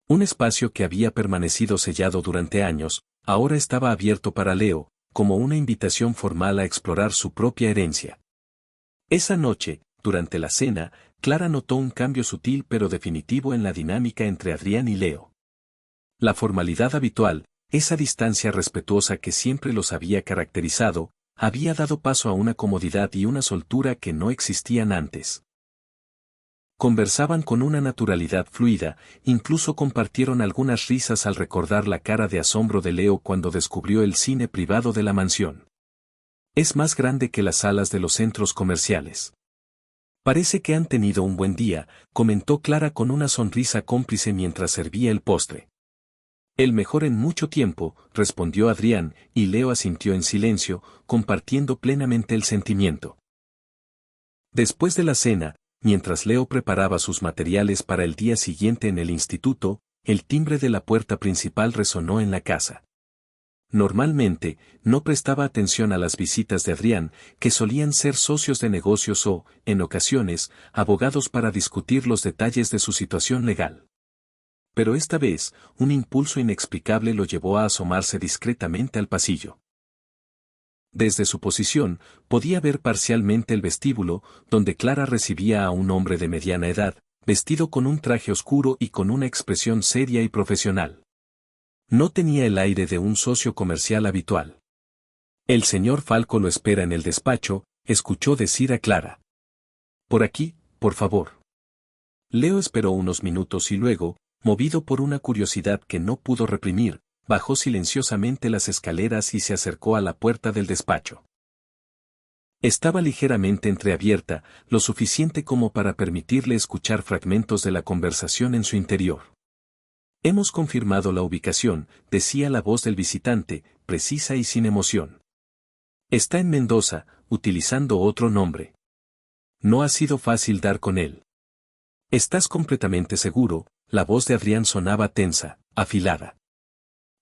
Un espacio que había permanecido sellado durante años, ahora estaba abierto para Leo, como una invitación formal a explorar su propia herencia. Esa noche, durante la cena, Clara notó un cambio sutil pero definitivo en la dinámica entre Adrián y Leo. La formalidad habitual, esa distancia respetuosa que siempre los había caracterizado, había dado paso a una comodidad y una soltura que no existían antes. Conversaban con una naturalidad fluida, incluso compartieron algunas risas al recordar la cara de asombro de Leo cuando descubrió el cine privado de la mansión. Es más grande que las salas de los centros comerciales. Parece que han tenido un buen día, comentó Clara con una sonrisa cómplice mientras servía el postre. El mejor en mucho tiempo, respondió Adrián, y Leo asintió en silencio, compartiendo plenamente el sentimiento. Después de la cena, mientras Leo preparaba sus materiales para el día siguiente en el instituto, el timbre de la puerta principal resonó en la casa. Normalmente, no prestaba atención a las visitas de Adrián, que solían ser socios de negocios o, en ocasiones, abogados para discutir los detalles de su situación legal. Pero esta vez, un impulso inexplicable lo llevó a asomarse discretamente al pasillo. Desde su posición, podía ver parcialmente el vestíbulo, donde Clara recibía a un hombre de mediana edad, vestido con un traje oscuro y con una expresión seria y profesional. No tenía el aire de un socio comercial habitual. El señor Falco lo espera en el despacho, escuchó decir a Clara. Por aquí, por favor. Leo esperó unos minutos y luego, movido por una curiosidad que no pudo reprimir, bajó silenciosamente las escaleras y se acercó a la puerta del despacho. Estaba ligeramente entreabierta, lo suficiente como para permitirle escuchar fragmentos de la conversación en su interior. Hemos confirmado la ubicación, decía la voz del visitante, precisa y sin emoción. Está en Mendoza, utilizando otro nombre. No ha sido fácil dar con él. ¿Estás completamente seguro? La voz de Adrián sonaba tensa, afilada.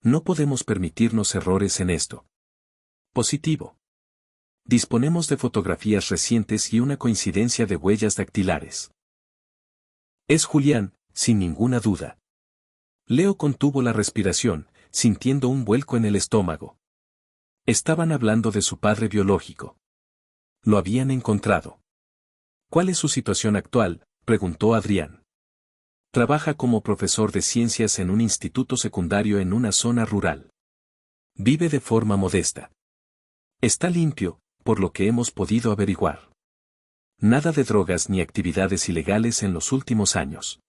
No podemos permitirnos errores en esto. Positivo. Disponemos de fotografías recientes y una coincidencia de huellas dactilares. Es Julián, sin ninguna duda. Leo contuvo la respiración, sintiendo un vuelco en el estómago. Estaban hablando de su padre biológico. Lo habían encontrado. ¿Cuál es su situación actual?, preguntó Adrián. Trabaja como profesor de ciencias en un instituto secundario en una zona rural. Vive de forma modesta. Está limpio, por lo que hemos podido averiguar. Nada de drogas ni actividades ilegales en los últimos años.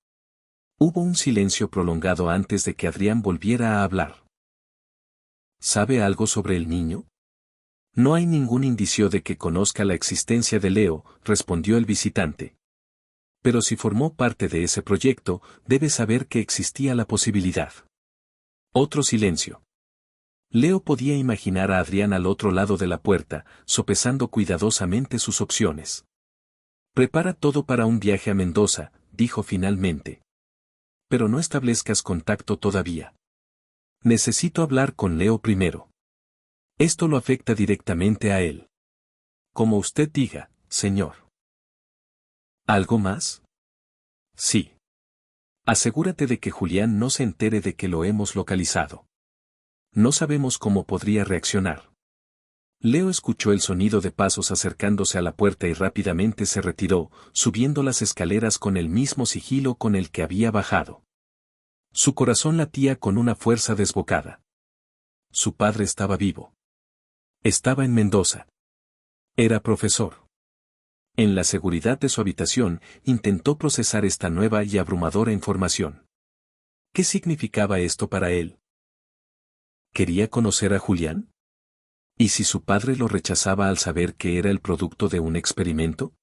Hubo un silencio prolongado antes de que Adrián volviera a hablar. ¿Sabe algo sobre el niño? No hay ningún indicio de que conozca la existencia de Leo, respondió el visitante. Pero si formó parte de ese proyecto, debe saber que existía la posibilidad. Otro silencio. Leo podía imaginar a Adrián al otro lado de la puerta, sopesando cuidadosamente sus opciones. Prepara todo para un viaje a Mendoza, dijo finalmente. Pero no establezcas contacto todavía. Necesito hablar con Leo primero. Esto lo afecta directamente a él. Como usted diga, señor. ¿Algo más? Sí. Asegúrate de que Julián no se entere de que lo hemos localizado. No sabemos cómo podría reaccionar. Leo escuchó el sonido de pasos acercándose a la puerta y rápidamente se retiró, subiendo las escaleras con el mismo sigilo con el que había bajado. Su corazón latía con una fuerza desbocada. Su padre estaba vivo. Estaba en Mendoza. Era profesor. En la seguridad de su habitación, intentó procesar esta nueva y abrumadora información. ¿Qué significaba esto para él? ¿Quería conocer a Julián? ¿Y si su padre lo rechazaba al saber que era el producto de un experimento?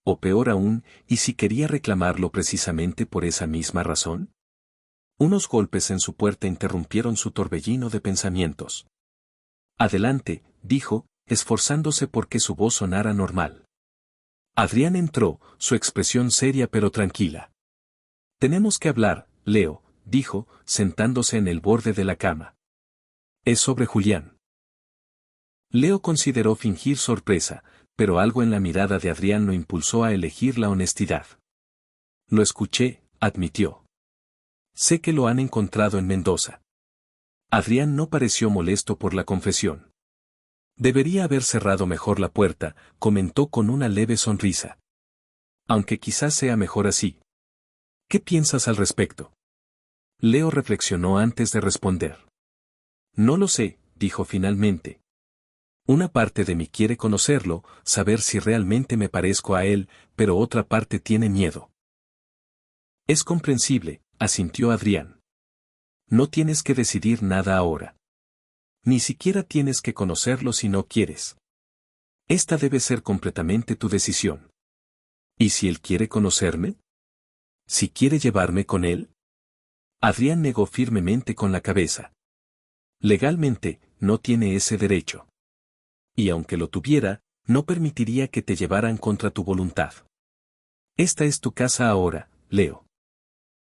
O peor aún, ¿y si quería reclamarlo precisamente por esa misma razón? Unos golpes en su puerta interrumpieron su torbellino de pensamientos. Adelante, dijo, esforzándose por que su voz sonara normal. Adrián entró, su expresión seria pero tranquila. Tenemos que hablar, Leo, dijo, sentándose en el borde de la cama. Es sobre Julián. Leo consideró fingir sorpresa, pero algo en la mirada de Adrián lo impulsó a elegir la honestidad. Lo escuché, admitió. Sé que lo han encontrado en Mendoza. Adrián no pareció molesto por la confesión. Debería haber cerrado mejor la puerta, comentó con una leve sonrisa. Aunque quizás sea mejor así. ¿Qué piensas al respecto? Leo reflexionó antes de responder. No lo sé, dijo finalmente. Una parte de mí quiere conocerlo, saber si realmente me parezco a él, pero otra parte tiene miedo. Es comprensible, asintió Adrián. No tienes que decidir nada ahora. Ni siquiera tienes que conocerlo si no quieres. Esta debe ser completamente tu decisión. ¿Y si él quiere conocerme? ¿Si quiere llevarme con él? Adrián negó firmemente con la cabeza. Legalmente, no tiene ese derecho. Y aunque lo tuviera, no permitiría que te llevaran contra tu voluntad. Esta es tu casa ahora, Leo.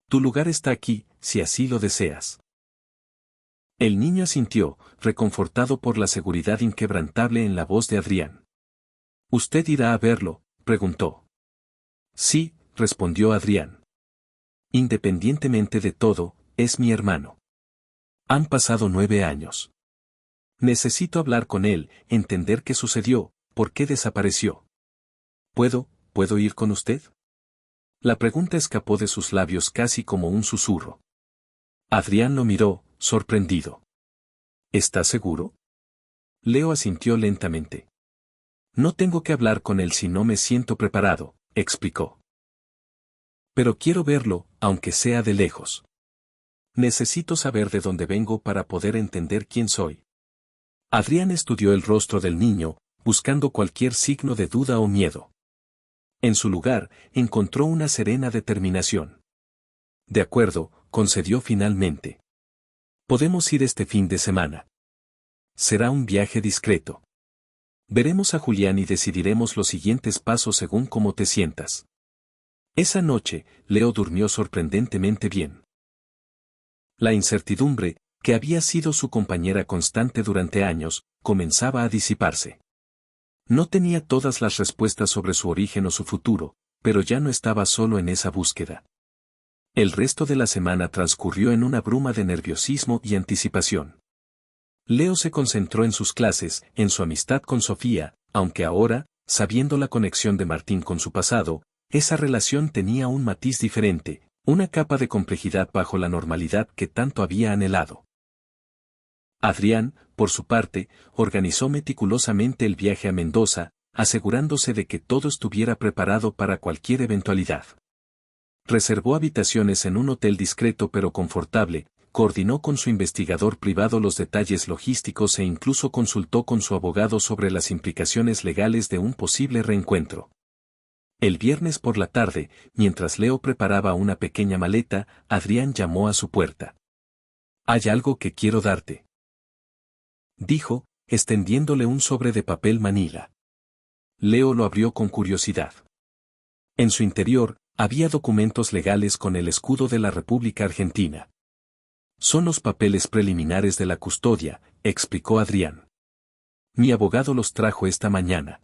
Tu lugar está aquí, si así lo deseas. El niño asintió, reconfortado por la seguridad inquebrantable en la voz de Adrián. ¿Usted irá a verlo?, preguntó. Sí, respondió Adrián. Independientemente de todo, es mi hermano. Han pasado 9 años. Necesito hablar con él, entender qué sucedió, por qué desapareció. ¿Puedo ir con usted? La pregunta escapó de sus labios casi como un susurro. Adrián lo miró, sorprendido. ¿Estás seguro? Leo asintió lentamente. No tengo que hablar con él si no me siento preparado, explicó. Pero quiero verlo, aunque sea de lejos. Necesito saber de dónde vengo para poder entender quién soy. Adrián estudió el rostro del niño, buscando cualquier signo de duda o miedo. En su lugar, encontró una serena determinación. De acuerdo, concedió finalmente. Podemos ir este fin de semana. Será un viaje discreto. Veremos a Julián y decidiremos los siguientes pasos según cómo te sientas. Esa noche, Leo durmió sorprendentemente bien. La incertidumbre, que había sido su compañera constante durante años, comenzaba a disiparse. No tenía todas las respuestas sobre su origen o su futuro, pero ya no estaba solo en esa búsqueda. El resto de la semana transcurrió en una bruma de nerviosismo y anticipación. Leo se concentró en sus clases, en su amistad con Sofía, aunque ahora, sabiendo la conexión de Martín con su pasado, esa relación tenía un matiz diferente, una capa de complejidad bajo la normalidad que tanto había anhelado. Adrián, por su parte, organizó meticulosamente el viaje a Mendoza, asegurándose de que todo estuviera preparado para cualquier eventualidad. Reservó habitaciones en un hotel discreto pero confortable, coordinó con su investigador privado los detalles logísticos e incluso consultó con su abogado sobre las implicaciones legales de un posible reencuentro. El viernes por la tarde, mientras Leo preparaba una pequeña maleta, Adrián llamó a su puerta. «Hay algo que quiero darte», dijo, extendiéndole un sobre de papel manila. Leo lo abrió con curiosidad. En su interior, había documentos legales con el escudo de la República Argentina. «Son los papeles preliminares de la custodia», explicó Adrián. «Mi abogado los trajo esta mañana.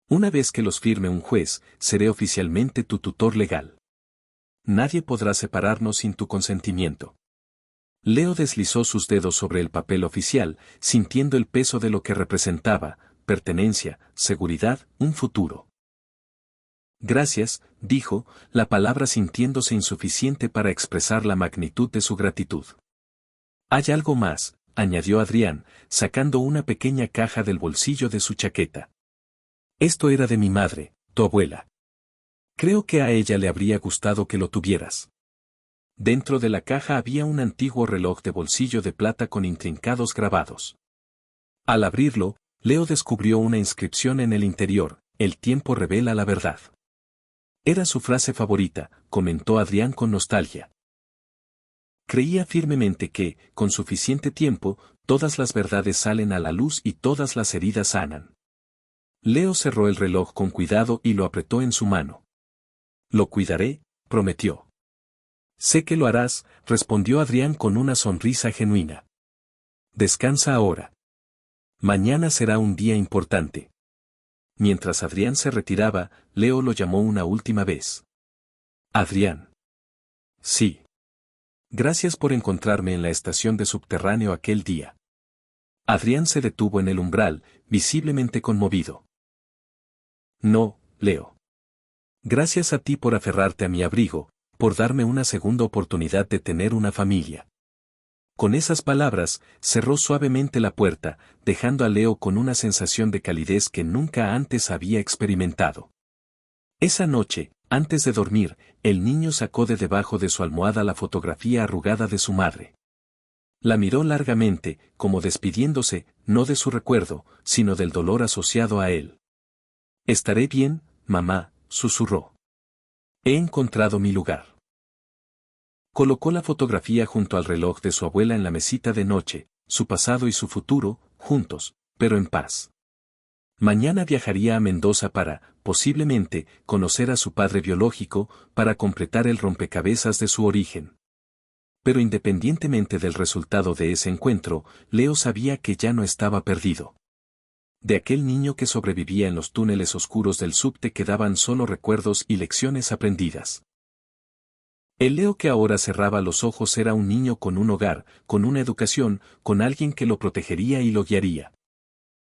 Una vez que los firme un juez, seré oficialmente tu tutor legal. Nadie podrá separarnos sin tu consentimiento». Leo deslizó sus dedos sobre el papel oficial, sintiendo el peso de lo que representaba: pertenencia, seguridad, un futuro. «Gracias», dijo, la palabra sintiéndose insuficiente para expresar la magnitud de su gratitud. «Hay algo más», añadió Adrián, sacando una pequeña caja del bolsillo de su chaqueta. «Esto era de mi madre, tu abuela. Creo que a ella le habría gustado que lo tuvieras». Dentro de la caja había un antiguo reloj de bolsillo de plata con intrincados grabados. Al abrirlo, Leo descubrió una inscripción en el interior: «El tiempo revela la verdad». Era su frase favorita, comentó Adrián con nostalgia. Creía firmemente que, con suficiente tiempo, todas las verdades salen a la luz y todas las heridas sanan. Leo cerró el reloj con cuidado y lo apretó en su mano. «Lo cuidaré», prometió. «Sé que lo harás», respondió Adrián con una sonrisa genuina. «Descansa ahora. Mañana será un día importante». Mientras Adrián se retiraba, Leo lo llamó una última vez. «Adrián». «Sí. Gracias por encontrarme en la estación de subterráneo aquel día». Adrián se detuvo en el umbral, visiblemente conmovido. «No, Leo. Gracias a ti por aferrarte a mi abrigo, por darme una segunda oportunidad de tener una familia». Con esas palabras, cerró suavemente la puerta, dejando a Leo con una sensación de calidez que nunca antes había experimentado. Esa noche, Antes de dormir, el niño sacó de debajo de su almohada la fotografía arrugada de su madre. La miró largamente, como despidiéndose, no de su recuerdo, sino del dolor asociado a él. «Estaré bien, mamá», susurró. «He encontrado mi lugar». Colocó la fotografía junto al reloj de su abuela en la mesita de noche, su pasado y su futuro, juntos, pero en paz. Mañana viajaría a Mendoza para, posiblemente, conocer a su padre biológico, para completar el rompecabezas de su origen. Pero independientemente del resultado de ese encuentro, Leo sabía que ya no estaba perdido. De aquel niño que sobrevivía en los túneles oscuros del subte quedaban solo recuerdos y lecciones aprendidas. El Leo que ahora cerraba los ojos era un niño con un hogar, con una educación, con alguien que lo protegería y lo guiaría.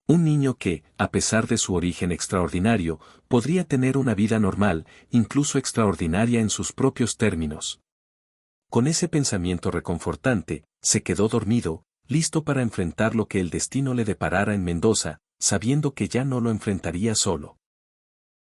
Un niño que, a pesar de su origen extraordinario, podría tener una vida normal, incluso extraordinaria en sus propios términos. Con ese pensamiento reconfortante, se quedó dormido, listo para enfrentar lo que el destino le deparara en Mendoza, sabiendo que ya no lo enfrentaría solo.